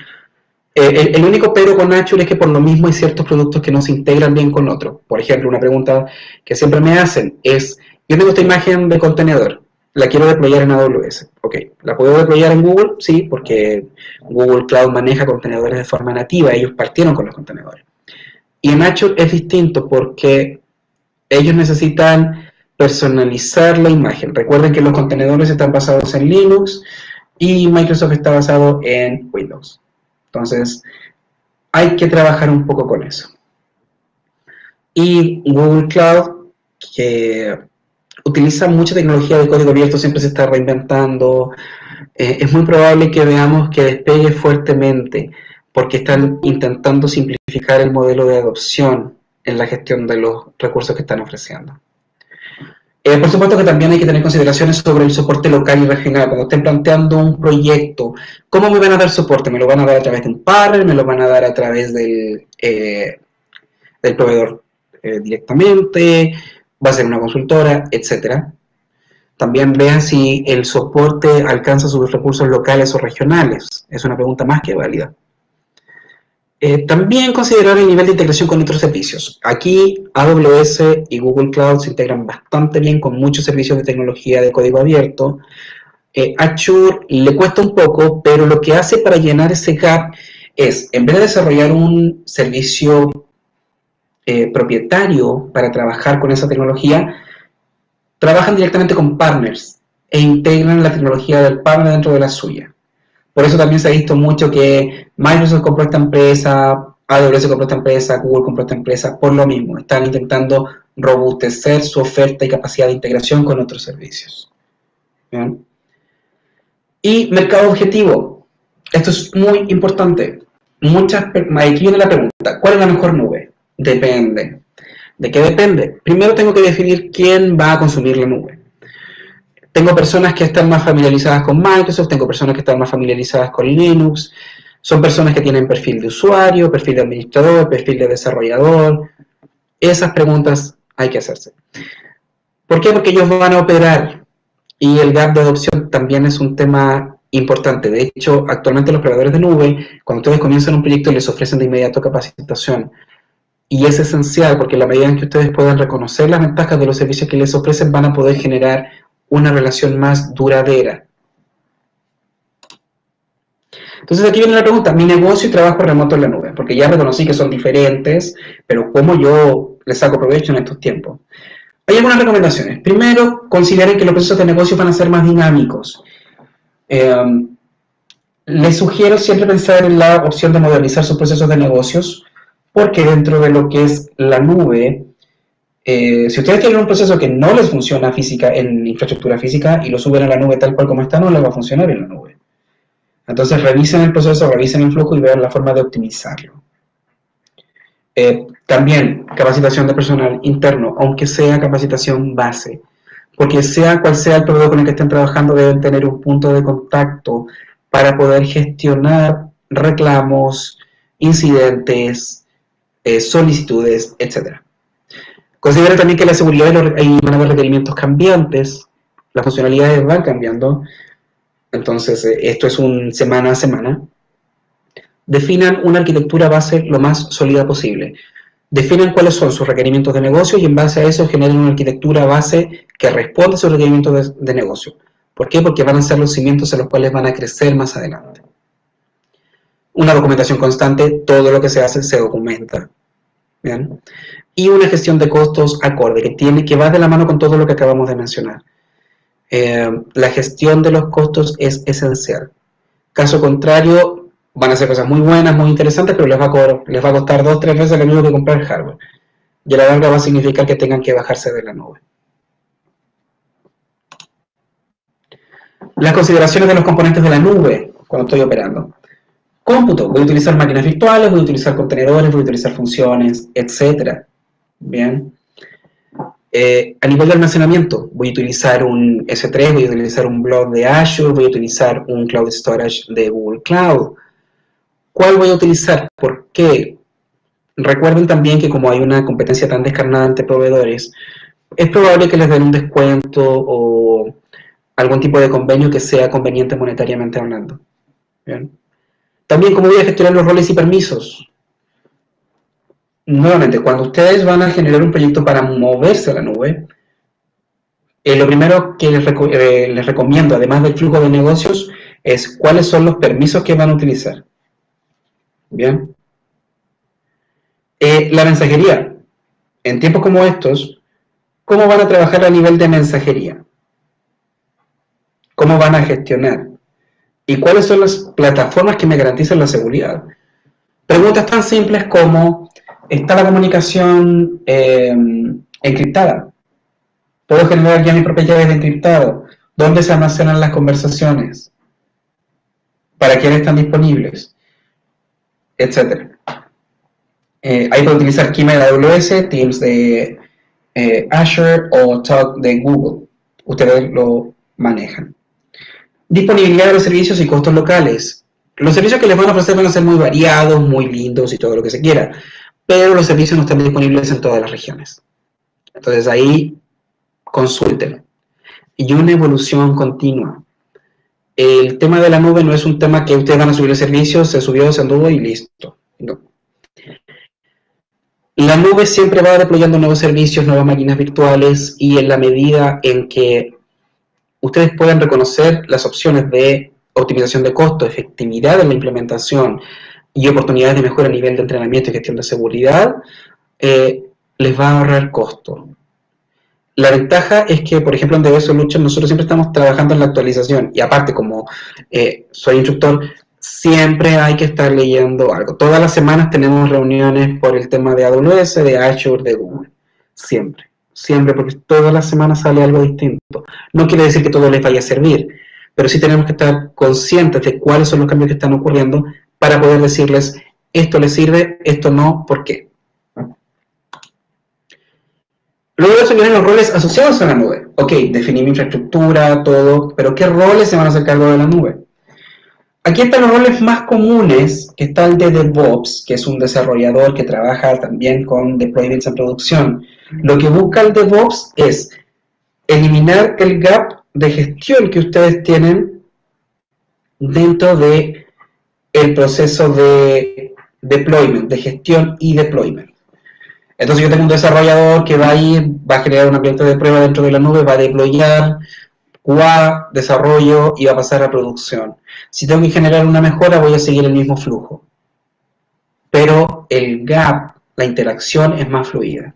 El único pero con Azure es que por lo mismo hay ciertos productos que no se integran bien con otros. Por ejemplo, una pregunta que siempre me hacen es, yo tengo esta imagen de contenedor, la quiero deployar en AWS. Ok, ¿la puedo deployar en Google? Sí, porque Google Cloud maneja contenedores de forma nativa, ellos partieron con los contenedores. Y en Azure es distinto porque ellos necesitan personalizar la imagen. Recuerden que los contenedores están basados en Linux y Microsoft está basado en Windows. Entonces, hay que trabajar un poco con eso. Y Google Cloud, que utiliza mucha tecnología de código abierto, siempre se está reinventando. Es muy probable que veamos que despegue fuertemente, porque están intentando simplificar el modelo de adopción en la gestión de los recursos que están ofreciendo. Por supuesto que también hay que tener consideraciones sobre el soporte local y regional. Cuando estén planteando un proyecto, ¿cómo me van a dar soporte? ¿Me lo van a dar a través de un partner? ¿Me lo van a dar a través del proveedor directamente? ¿Va a ser una consultora? Etcétera. También vean si el soporte alcanza sus recursos locales o regionales. Es una pregunta más que válida. También considerar el nivel de integración con otros servicios. Aquí AWS y Google Cloud se integran bastante bien con muchos servicios de tecnología de código abierto. Azure le cuesta un poco, pero lo que hace para llenar ese gap es, en vez de desarrollar un servicio propietario para trabajar con esa tecnología, trabajan directamente con partners e integran la tecnología del partner dentro de la suya. Por eso también se ha visto mucho que Microsoft compró esta empresa, AWS compró esta empresa, Google compró esta empresa, por lo mismo. Están intentando robustecer su oferta y capacidad de integración con otros servicios. ¿Bien? Y mercado objetivo. Esto es muy importante. Aquí viene la pregunta, ¿cuál es la mejor nube? Depende. ¿De qué depende? Primero tengo que definir quién va a consumir la nube. Tengo personas que están más familiarizadas con Microsoft, tengo personas que están más familiarizadas con Linux, son personas que tienen perfil de usuario, perfil de administrador, perfil de desarrollador. Esas preguntas hay que hacerse. ¿Por qué? Porque ellos van a operar y el gap de adopción también es un tema importante. De hecho, actualmente los proveedores de nube, cuando ustedes comienzan un proyecto, les ofrecen de inmediato capacitación. Y es esencial porque en la medida en que ustedes puedan reconocer las ventajas de los servicios que les ofrecen, van a poder generar una relación más duradera. Entonces aquí viene la pregunta, mi negocio y trabajo remoto en la nube, porque ya reconocí que son diferentes, pero ¿cómo yo les saco provecho en estos tiempos? Hay algunas recomendaciones. Primero, consideren que los procesos de negocio van a ser más dinámicos. Les sugiero siempre pensar en la opción de modernizar sus procesos de negocios, porque dentro de lo que es la nube, si ustedes tienen un proceso que no les funciona en infraestructura física y lo suben a la nube tal cual como está, no les va a funcionar en la nube. Entonces revisen el proceso, revisen el flujo y vean la forma de optimizarlo. También capacitación de personal interno, aunque sea capacitación base, porque sea cual sea el proveedor con el que estén trabajando, deben tener un punto de contacto para poder gestionar reclamos, incidentes, solicitudes, etc. Considera también que la seguridad van a haber requerimientos cambiantes, las funcionalidades van cambiando, entonces esto es un semana a semana. Definan una arquitectura base lo más sólida posible. Definan cuáles son sus requerimientos de negocio y en base a eso generen una arquitectura base que responda a esos requerimientos de negocio. ¿Por qué? Porque van a ser los cimientos en los cuales van a crecer más adelante. Una documentación constante, todo lo que se hace se documenta. ¿Bien? Y una gestión de costos acorde, que va de la mano con todo lo que acabamos de mencionar. La gestión de los costos es esencial. Caso contrario, van a ser cosas muy buenas, muy interesantes, pero les va a costar 2 o 3 veces lo mismo que comprar hardware. Y a la larga va a significar que tengan que bajarse de la nube. Las consideraciones de los componentes de la nube cuando estoy operando. Cómputo, voy a utilizar máquinas virtuales, voy a utilizar contenedores, voy a utilizar funciones, etc. Bien. A nivel de almacenamiento, voy a utilizar un S3, voy a utilizar un blob de Azure, voy a utilizar un Cloud Storage de Google Cloud. ¿Cuál voy a utilizar? ¿Por qué? recuerden también que como hay una competencia tan descarnada entre proveedores, es probable que les den un descuento o algún tipo de convenio que sea conveniente monetariamente hablando. ¿Bien? También cómo voy a gestionar los roles y permisos. Nuevamente, cuando ustedes van a generar un proyecto para moverse a la nube, lo primero que les recomiendo, además del flujo de negocios, es cuáles son los permisos que van a utilizar. Bien. La mensajería. En tiempos como estos, ¿cómo van a trabajar a nivel de mensajería? ¿Cómo van a gestionar? ¿Y cuáles son las plataformas que me garantizan la seguridad? Preguntas tan simples como, ¿está la comunicación encriptada? ¿Puedo generar ya mi propia llave de encriptado? ¿Dónde se almacenan las conversaciones? ¿Para quiénes están disponibles? Etcétera. Ahí puedo utilizar Kima de AWS, Teams de Azure o Talk de Google. Ustedes lo manejan. Disponibilidad de los servicios y costos locales. Los servicios que les van a ofrecer van a ser muy variados, muy lindos y todo lo que se quiera, pero los servicios no están disponibles en todas las regiones. Entonces ahí consúltenlo. Y una evolución continua. El tema de la nube no es un tema que ustedes van a subir el servicio, se subió, se anduvo y listo. No. La nube siempre va deployando nuevos servicios, nuevas máquinas virtuales, y en la medida en que ustedes puedan reconocer las opciones de optimización de costo, efectividad en la implementación y oportunidades de mejora a nivel de entrenamiento y gestión de seguridad, les va a ahorrar costo. La ventaja es que, por ejemplo, en DB Solution nosotros siempre estamos trabajando en la actualización, y aparte, como soy instructor, siempre hay que estar leyendo algo. Todas las semanas tenemos reuniones por el tema de AWS, de Azure, de Google. Siempre, siempre, porque todas las semanas sale algo distinto. No quiere decir que todo les vaya a servir, pero sí tenemos que estar conscientes de cuáles son los cambios que están ocurriendo para poder decirles, esto les sirve, esto no, ¿por qué? Luego de eso vienen los roles asociados a la nube. Ok, definir mi infraestructura, todo, pero ¿qué roles se van a hacer cargo de la nube? Aquí están los roles más comunes, que está el de DevOps, que es un desarrollador que trabaja también con deployments en producción. Lo que busca el DevOps es eliminar el gap de gestión que ustedes tienen dentro de el proceso de deployment, de gestión y deployment. Entonces yo tengo un desarrollador que va a ir, va a generar un ambiente de prueba dentro de la nube, va a deployar, QA, desarrollo y va a pasar a producción. Si tengo que generar una mejora, voy a seguir el mismo flujo. Pero el gap, la interacción es más fluida.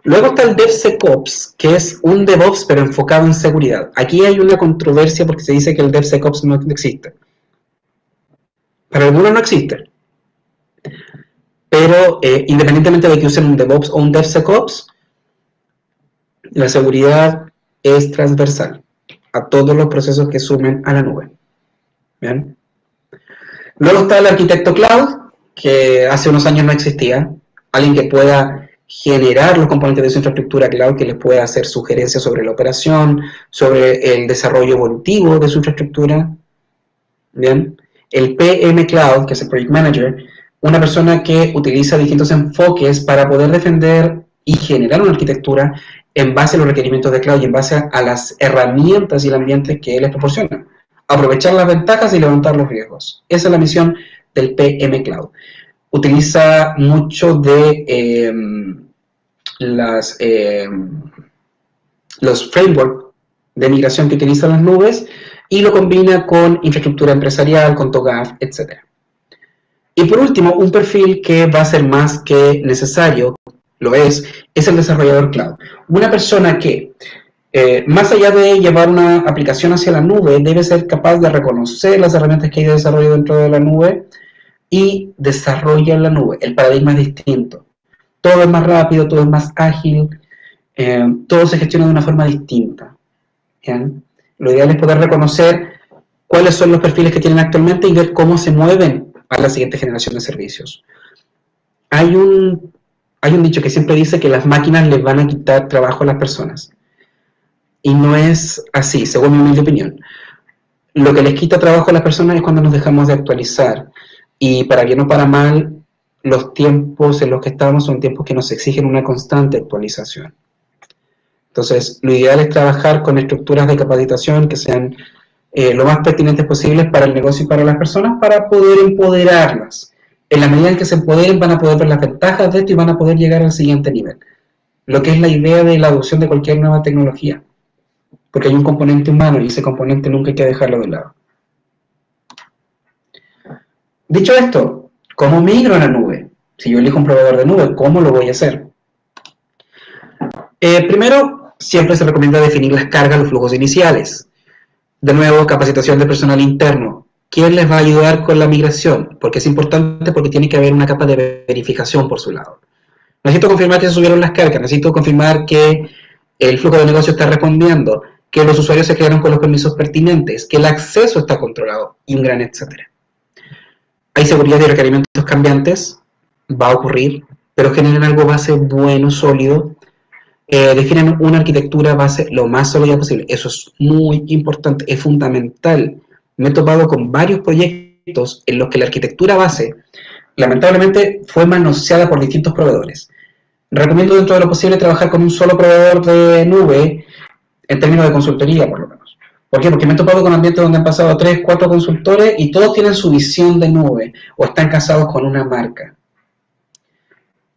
Luego está el DevSecOps, que es un DevOps pero enfocado en seguridad. Aquí hay una controversia porque se dice que el DevSecOps no existe. Para algunos no existe. Pero independientemente de que usen un DevOps o un DevSecOps, la seguridad es transversal a todos los procesos que sumen a la nube. ¿Bien? Luego está el arquitecto cloud, que hace unos años no existía. Alguien que pueda generar los componentes de su infraestructura cloud, que les pueda hacer sugerencias sobre la operación, sobre el desarrollo evolutivo de su infraestructura. ¿Bien? El PM Cloud, que es el Project Manager, una persona que utiliza distintos enfoques para poder defender y generar una arquitectura en base a los requerimientos de cloud y en base a las herramientas y el ambiente que les proporciona. Aprovechar las ventajas y levantar los riesgos. Esa es la misión del PM Cloud. Utiliza mucho de los frameworks de migración que utilizan las nubes y lo combina con infraestructura empresarial, con TOGAF, etc. Y por último, un perfil que va a ser más que necesario, lo es el desarrollador cloud. Una persona que, más allá de llevar una aplicación hacia la nube, debe ser capaz de reconocer las herramientas que hay de desarrollo dentro de la nube y desarrolla en la nube. El paradigma es distinto. Todo es más rápido, todo es más ágil, todo se gestiona de una forma distinta. ¿Bien? Lo ideal es poder reconocer cuáles son los perfiles que tienen actualmente y ver cómo se mueven a la siguiente generación de servicios. Hay un dicho que siempre dice que las máquinas les van a quitar trabajo a las personas. Y no es así, según mi humilde opinión. Lo que les quita trabajo a las personas es cuando nos dejamos de actualizar. Y para bien o para mal, los tiempos en los que estamos son tiempos que nos exigen una constante actualización. Entonces, lo ideal es trabajar con estructuras de capacitación que sean lo más pertinentes posibles para el negocio y para las personas para poder empoderarlas. En la medida en que se empoderen van a poder ver las ventajas de esto y van a poder llegar al siguiente nivel. Lo que es la idea de la adopción de cualquier nueva tecnología. Porque hay un componente humano y ese componente nunca hay que dejarlo de lado. Dicho esto, ¿cómo migro a la nube? Si yo elijo un proveedor de nube, ¿cómo lo voy a hacer? Primero, siempre se recomienda definir las cargas, los flujos iniciales. De nuevo, capacitación de personal interno. ¿Quién les va a ayudar con la migración? Porque es importante, porque tiene que haber una capa de verificación por su lado. Necesito confirmar que se subieron las cargas, necesito confirmar que el flujo de negocio está respondiendo, que los usuarios se crearon con los permisos pertinentes, que el acceso está controlado, y un gran etcétera. Hay seguridad y requerimientos cambiantes, va a ocurrir, pero generan algo base bueno, sólido, definen una arquitectura base lo más sólida posible. Eso es muy importante, es fundamental. Me he topado con varios proyectos en los que la arquitectura base, lamentablemente, fue manoseada por distintos proveedores. Recomiendo dentro de lo posible trabajar con un solo proveedor de nube, en términos de consultoría, por lo menos. ¿Por qué? Porque me he topado con ambientes donde han pasado 3, 4 consultores y todos tienen su visión de nube o están casados con una marca.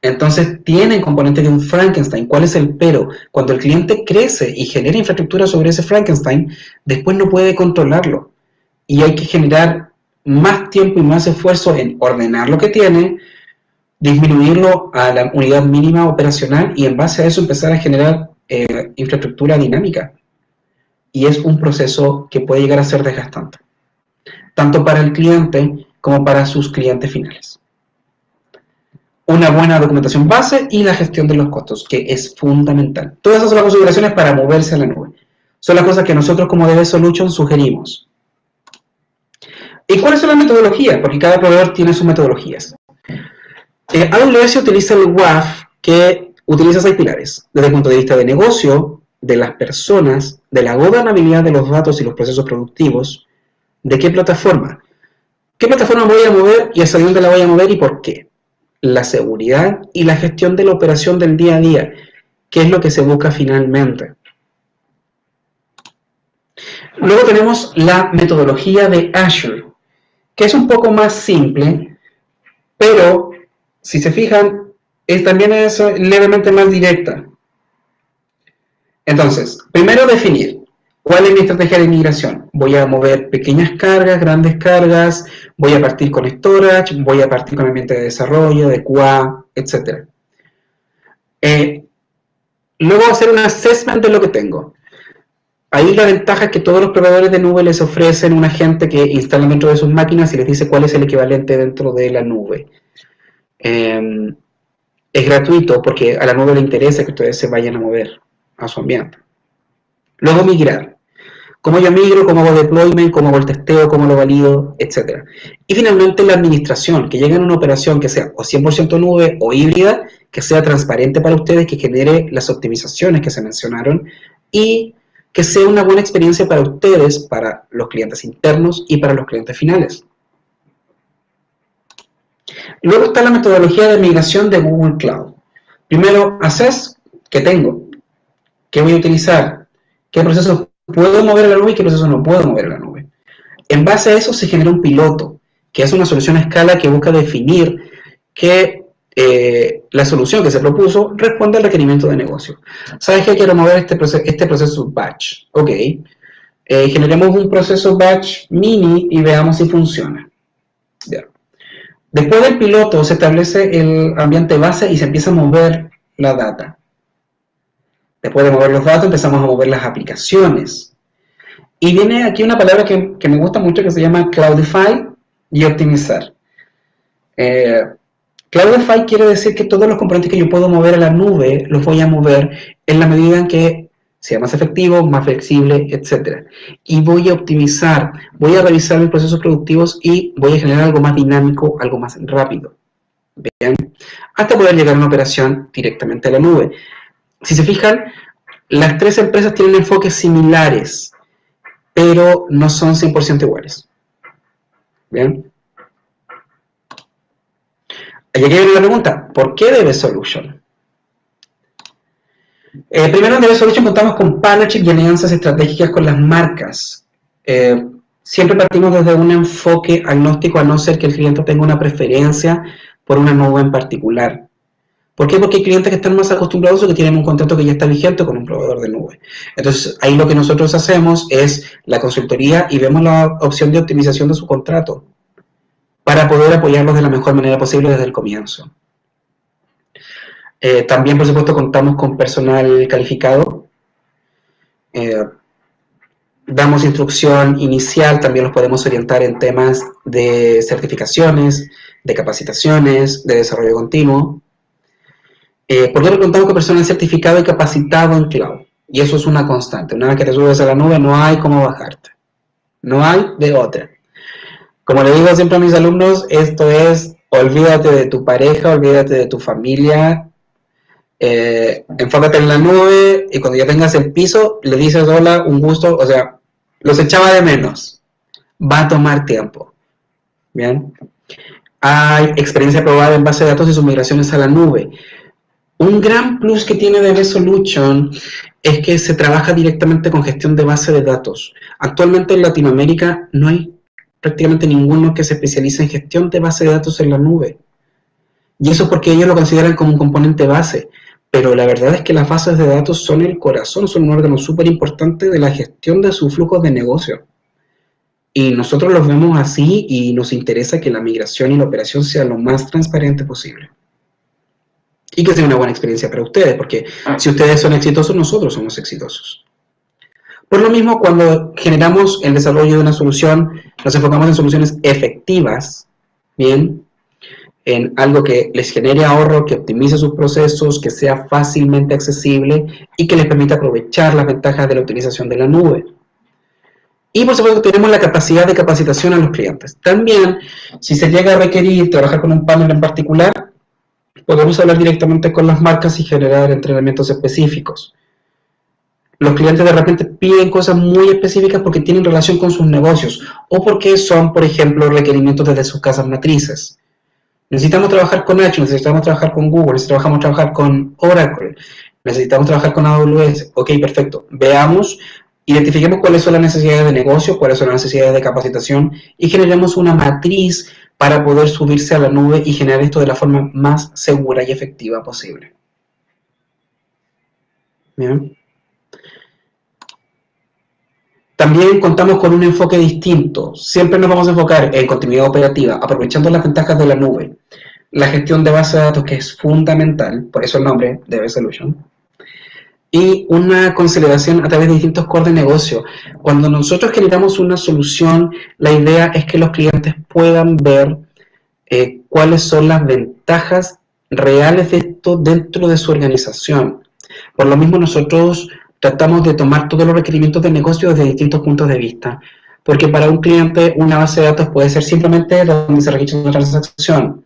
Entonces tienen componentes de un Frankenstein. ¿Cuál es el pero? Cuando el cliente crece y genera infraestructura sobre ese Frankenstein, después no puede controlarlo. Y hay que generar más tiempo y más esfuerzo en ordenar lo que tiene, disminuirlo a la unidad mínima operacional y en base a eso empezar a generar infraestructura dinámica. Y es un proceso que puede llegar a ser desgastante, tanto para el cliente como para sus clientes finales. Una buena documentación base y la gestión de los costos, que es fundamental. Todas esas son las consideraciones para moverse a la nube. Son las cosas que nosotros como DB Solutions sugerimos. ¿Y cuáles son las metodologías? Porque cada proveedor tiene sus metodologías. AWS utiliza el WAF, que utiliza 6 pilares, desde el punto de vista de negocio, de las personas, de la gobernabilidad de los datos y los procesos productivos, de qué plataforma. ¿Qué plataforma voy a mover y hacia dónde la voy a mover y por qué? La seguridad y la gestión de la operación del día a día, que es lo que se busca finalmente. Luego tenemos la metodología de Azure, que es un poco más simple, pero si se fijan, también es levemente más directa. Entonces, primero definir cuál es mi estrategia de migración. Voy a mover pequeñas cargas, grandes cargas, voy a partir con storage, voy a partir con ambiente de desarrollo, de QA, etc. Luego hacer un assessment de lo que tengo. Ahí la ventaja es que todos los proveedores de nube les ofrecen un agente que instalan dentro de sus máquinas y les dice cuál es el equivalente dentro de la nube. Es gratuito porque a la nube le interesa que ustedes se vayan a mover a su ambiente. Luego migrar. ¿Cómo yo migro? ¿Cómo hago deployment? ¿Cómo hago el testeo? ¿Cómo lo valido? Etcétera. Y finalmente la administración, que llegue a una operación que sea o 100% nube o híbrida, que sea transparente para ustedes, que genere las optimizaciones que se mencionaron y que sea una buena experiencia para ustedes, para los clientes internos y para los clientes finales. Luego está la metodología de migración de Google Cloud. Primero, assess, ¿qué tengo? ¿Qué voy a utilizar? ¿Qué procesos puedo mover a la nube y qué procesos no puedo mover a la nube? En base a eso se genera un piloto, que es una solución a escala que busca definir que la solución que se propuso responde al requerimiento de negocio. ¿Sabes qué? Quiero mover este proceso batch. Ok. Generemos un proceso batch mini y veamos si funciona. Bien. Después del piloto se establece el ambiente base y se empieza a mover la data. Después de mover los datos empezamos a mover las aplicaciones. Y viene aquí una palabra que me gusta mucho que se llama Cloudify y optimizar. Cloudify quiere decir que todos los componentes que yo puedo mover a la nube los voy a mover en la medida en que sea más efectivo, más flexible, etc. Y voy a optimizar, voy a revisar mis procesos productivos y voy a generar algo más dinámico, algo más rápido. ¿Bien? Hasta poder llegar a una operación directamente a la nube. Si se fijan, las 3 empresas tienen enfoques similares, pero no son 100% iguales. ¿Bien? Y aquí viene la pregunta, ¿por qué DB Solution? Primero en DB Solution contamos con partnership y alianzas estratégicas con las marcas. Siempre partimos desde un enfoque agnóstico, a no ser que el cliente tenga una preferencia por una nube en particular. ¿Por qué? Porque hay clientes que están más acostumbrados o que tienen un contrato que ya está vigente con un proveedor de nube. Entonces, ahí lo que nosotros hacemos es la consultoría y vemos la opción de optimización de su contrato para poder apoyarlos de la mejor manera posible desde el comienzo. También, por supuesto, contamos con personal calificado. Damos instrucción inicial, también los podemos orientar en temas de certificaciones, de capacitaciones, de desarrollo continuo. ¿Por qué? Porque contamos con personal certificado y capacitado en cloud. Y eso es una constante. Una vez que te subes a la nube, no hay cómo bajarte. No hay de otra. Como le digo siempre a mis alumnos, esto es, olvídate de tu pareja, olvídate de tu familia, enfócate en la nube y cuando ya tengas el piso, le dices hola, un gusto, o sea, los echaba de menos. Va a tomar tiempo. Bien. Hay experiencia probada en base de datos y sus migraciones a la nube. Un gran plus que tiene DB Solution es que se trabaja directamente con gestión de base de datos. Actualmente en Latinoamérica no hay prácticamente ninguno que se especialice en gestión de base de datos en la nube. Y eso porque ellos lo consideran como un componente base. Pero la verdad es que las bases de datos son el corazón, son un órgano súper importante de la gestión de sus flujos de negocio. Y nosotros los vemos así y nos interesa que la migración y la operación sea lo más transparente posible. Y que sea una buena experiencia para ustedes, porque si ustedes son exitosos, nosotros somos exitosos. Por lo mismo, cuando generamos el desarrollo de una solución, nos enfocamos en soluciones efectivas, ¿bien? En algo que les genere ahorro, que optimice sus procesos, que sea fácilmente accesible y que les permita aprovechar las ventajas de la utilización de la nube. Y por supuesto tenemos la capacidad de capacitación a los clientes. También, si se llega a requerir trabajar con un partner en particular, podemos hablar directamente con las marcas y generar entrenamientos específicos. Los clientes de repente piden cosas muy específicas porque tienen relación con sus negocios o porque son, por ejemplo, requerimientos desde sus casas matrices. Necesitamos trabajar con Azure, necesitamos trabajar con Google, necesitamos trabajar con Oracle, necesitamos trabajar con AWS. Ok, perfecto. Veamos, identifiquemos cuáles son las necesidades de negocio, cuáles son las necesidades de capacitación y generemos una matriz para poder subirse a la nube y generar esto de la forma más segura y efectiva posible. Bien. También contamos con un enfoque distinto. Siempre nos vamos a enfocar en continuidad operativa, aprovechando las ventajas de la nube. La gestión de base de datos, que es fundamental, por eso el nombre DB Solution. Y una consolidación a través de distintos core de negocio. Cuando nosotros generamos una solución, la idea es que los clientes puedan ver cuáles son las ventajas reales de esto dentro de su organización. Por lo mismo, nosotros tratamos de tomar todos los requerimientos del negocio desde distintos puntos de vista. Porque para un cliente, una base de datos puede ser simplemente donde se registra una transacción.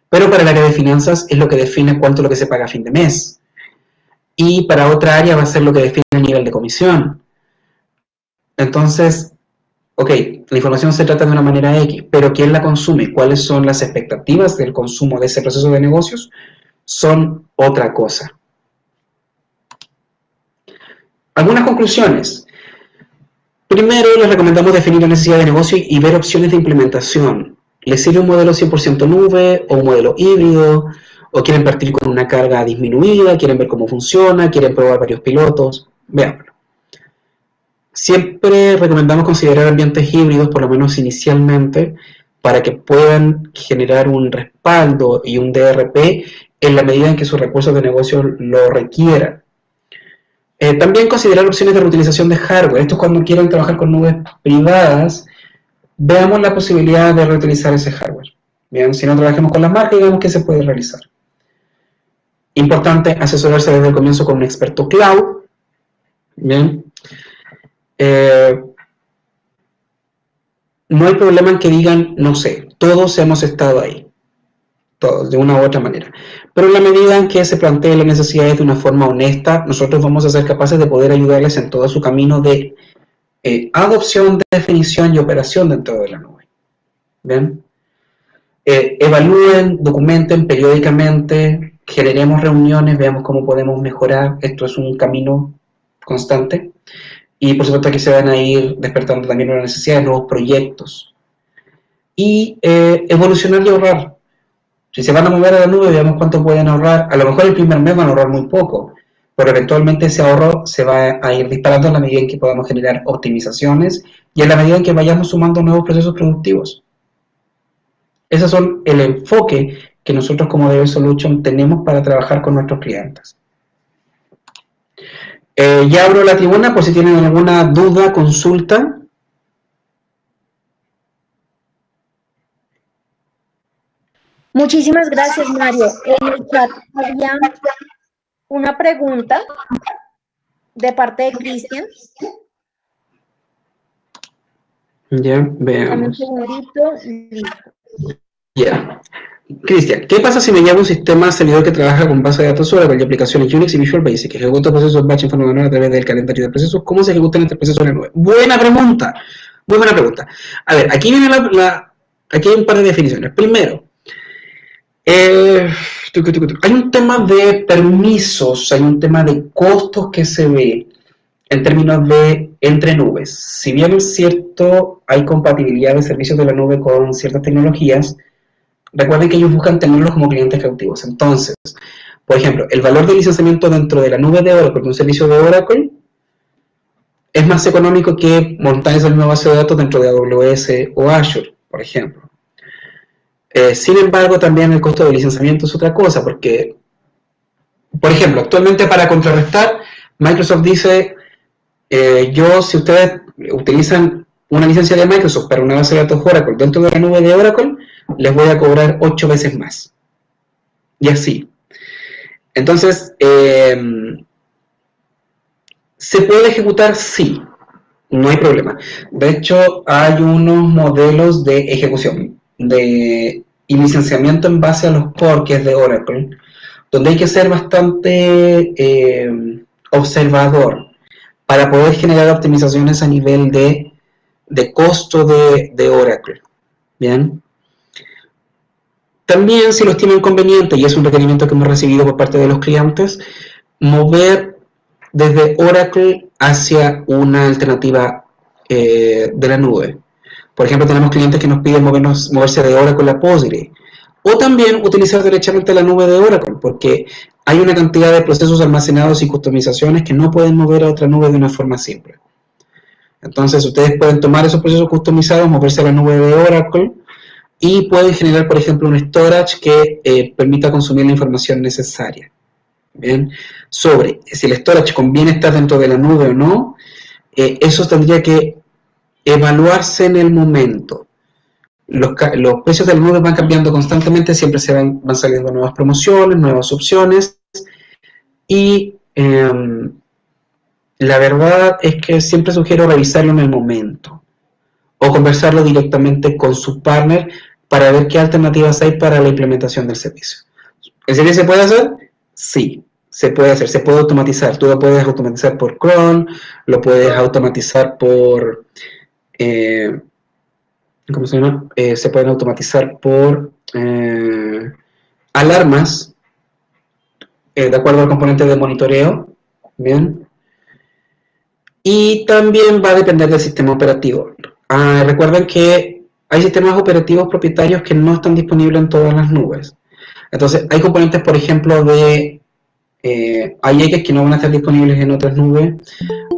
Pero para el área de finanzas es lo que define cuánto es lo que se paga a fin de mes. Y para otra área va a ser lo que define el nivel de comisión. Entonces, ok, la información se trata de una manera X, pero ¿quién la consume? ¿Cuáles son las expectativas del consumo de ese proceso de negocios? Son otra cosa. Algunas conclusiones. Primero, les recomendamos definir la necesidad de negocio y ver opciones de implementación. ¿Les sirve un modelo 100% nube o un modelo híbrido? ¿O quieren partir con una carga disminuida? ¿Quieren ver cómo funciona? ¿Quieren probar varios pilotos? Veámoslo. Siempre recomendamos considerar ambientes híbridos, por lo menos inicialmente, para que puedan generar un respaldo y un DRP en la medida en que sus recursos de negocio lo requieran. También considerar opciones de reutilización de hardware. Esto es cuando quieran trabajar con nubes privadas, veamos la posibilidad de reutilizar ese hardware. Bien, si no trabajemos con las marcas, digamos que se puede realizar. Importante asesorarse desde el comienzo con un experto cloud. Bien. No hay problema en que digan, no sé, todos hemos estado ahí. Todos, de una u otra manera. Pero en la medida en que se planteen las necesidades de una forma honesta, nosotros vamos a ser capaces de poder ayudarles en todo su camino de adopción, definición y operación dentro de la nube. ¿Bien? evalúen, documenten periódicamente, generemos reuniones, veamos cómo podemos mejorar. Esto es un camino constante. Y por supuesto que se van a ir despertando también una necesidad de nuevos proyectos. Y evolucionar y ahorrar. Si se van a mover a la nube, veamos cuánto pueden ahorrar. A lo mejor el primer mes van a ahorrar muy poco, pero eventualmente ese ahorro se va a ir disparando en la medida en que podamos generar optimizaciones y en la medida en que vayamos sumando nuevos procesos productivos. Ese es el enfoque que nosotros como DB Solution tenemos para trabajar con nuestros clientes. Ya abro la tribuna por si tienen alguna duda, consulta. Muchísimas gracias, Mario. En el chat había una pregunta de parte de Cristian. Ya, Dame un veamos. segundito. Listo. Ya. Cristian, ¿qué pasa si me llamo un sistema servidor que trabaja con base de datos Oracle y aplicaciones Unix y Visual Basic, que ejecuta procesos batch en forma manual a través del calendario de procesos? ¿Cómo se ejecutan estos procesos en la nube? Buena pregunta, muy buena pregunta. A ver, aquí viene aquí hay un par de definiciones. Primero, hay un tema de permisos, hay un tema de costos que se ve en términos de entre nubes. Si bien es cierto, hay compatibilidad de servicios de la nube con ciertas tecnologías, recuerden que ellos buscan tenerlos como clientes cautivos. Entonces, por ejemplo, el valor de licenciamiento dentro de la nube de Oracle, de un servicio de Oracle, es más económico que montar esa misma base de datos dentro de AWS o Azure, por ejemplo. Sin embargo, también el costo de licenciamiento es otra cosa, porque, por ejemplo, actualmente para contrarrestar, Microsoft dice, si ustedes utilizan una licencia de Microsoft para una base de datos Oracle dentro de la nube de Oracle, les voy a cobrar 8 veces más. Y así. Entonces, ¿se puede ejecutar? Sí. No hay problema. De hecho, hay unos modelos de ejecución y licenciamiento en base a los porqués de Oracle, donde hay que ser bastante observador para poder generar optimizaciones a nivel de costo de Oracle. Bien. También, si lo estiman conveniente, y es un requerimiento que hemos recibido por parte de los clientes, mover desde Oracle hacia una alternativa de la nube. Por ejemplo, tenemos clientes que nos piden moverse de Oracle a Postgre. O también utilizar derechamente la nube de Oracle, porque hay una cantidad de procesos almacenados y customizaciones que no pueden mover a otra nube de una forma simple. Entonces, ustedes pueden tomar esos procesos customizados, moverse a la nube de Oracle, y pueden generar, por ejemplo, un storage que permita consumir la información necesaria. Bien, sobre si el storage conviene estar dentro de la nube o no, eso tendría que evaluarse en el momento. Los precios de la nube van cambiando constantemente, siempre van saliendo nuevas promociones, nuevas opciones, y la verdad es que siempre sugiero revisarlo en el momento, o conversarlo directamente con su partner para ver qué alternativas hay para la implementación del servicio. ¿El servicio se puede hacer? Sí, se puede hacer, se puede automatizar. Tú lo puedes automatizar por cron, lo puedes automatizar por... ¿cómo se llama? Se pueden automatizar por alarmas, de acuerdo al componente de monitoreo. Bien. Y también va a depender del sistema operativo. Recuerden que hay sistemas operativos propietarios que no están disponibles en todas las nubes. Entonces, hay componentes, por ejemplo, hay X que no van a estar disponibles en otras nubes.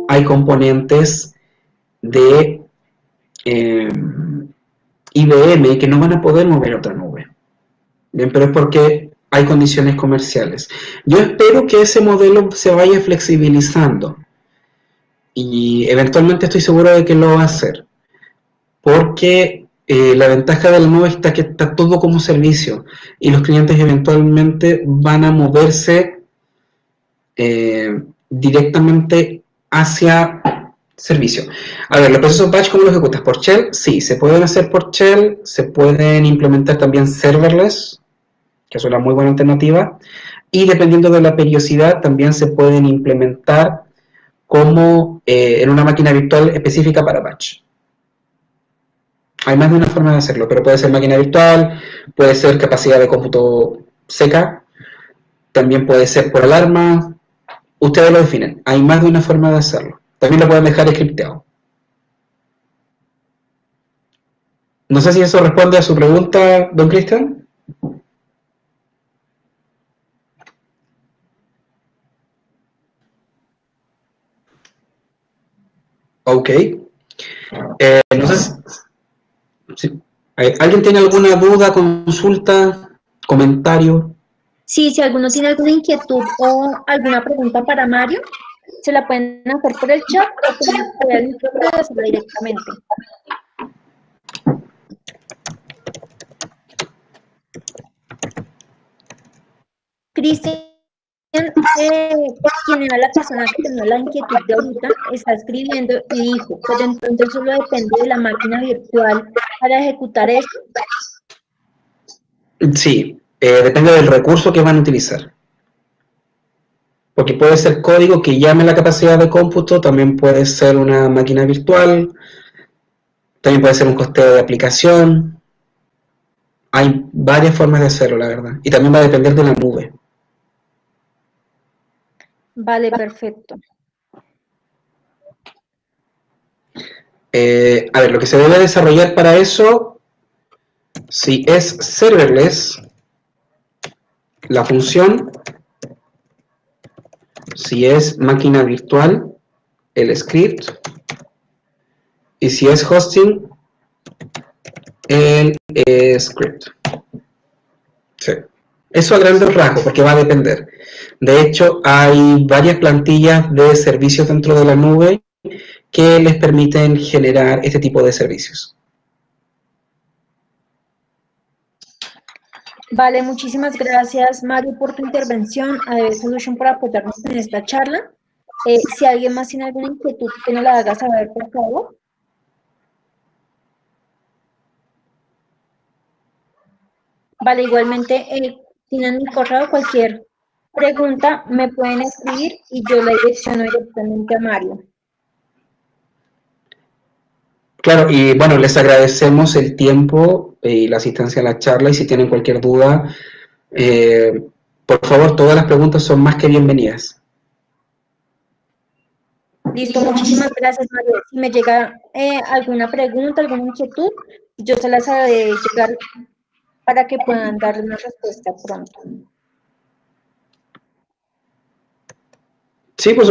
Hay componentes de IBM que no van a poder mover a otra nube. Bien, pero es porque hay condiciones comerciales. Yo espero que ese modelo se vaya flexibilizando. Y eventualmente estoy seguro de que lo va a hacer, porque la ventaja de la nube está que está todo como servicio y los clientes eventualmente van a moverse directamente hacia servicio. A ver, los procesos batch, ¿cómo los ejecutas? ¿Por shell? Sí, se pueden hacer por shell, se pueden implementar también serverless, que es una muy buena alternativa, y dependiendo de la periodicidad también se pueden implementar como en una máquina virtual específica para batch. Hay más de una forma de hacerlo, pero puede ser máquina virtual, puede ser capacidad de cómputo seca, también puede ser por alarma. Ustedes lo definen. Hay más de una forma de hacerlo. También lo pueden dejar scripteado. No sé si eso responde a su pregunta, don Cristian. Ok. No sé si ¿alguien tiene alguna duda, consulta, comentario? Sí, si alguno tiene alguna inquietud o alguna pregunta para Mario, se la pueden hacer por el chat o pueden acceder al micrófono y hacerla directamente. Cristian, quien era la persona que tenía la inquietud de ahorita, está escribiendo y dijo, pero entonces solo depende de la máquina virtual para ejecutar esto. Sí, depende del recurso que van a utilizar. Porque puede ser código que llame la capacidad de cómputo, también puede ser una máquina virtual, también puede ser un costeo de aplicación. Hay varias formas de hacerlo, la verdad. Y también va a depender de la nube. Vale, perfecto. A ver, lo que se debe desarrollar para eso, si es serverless, la función, si es máquina virtual, el script, y si es hosting, el script. Sí. Eso a grandes rasgos, porque va a depender. De hecho, hay varias plantillas de servicios dentro de la nube que les permiten generar este tipo de servicios. Vale, muchísimas gracias, Mario, por tu intervención, a DB Solution por apoyarnos en esta charla. Si alguien más tiene alguna inquietud, que nos la haga saber, por favor. Vale, igualmente, tienen mi correo, cualquier pregunta me pueden escribir y yo la direcciono directamente a Mario. Claro, y bueno, les agradecemos el tiempo y la asistencia a la charla, y si tienen cualquier duda, por favor, todas las preguntas son más que bienvenidas. Listo, muchísimas gracias, Mario. Si me llega alguna pregunta, alguna inquietud, yo se las haré llegar para que puedan darle una respuesta pronto. Sí, pues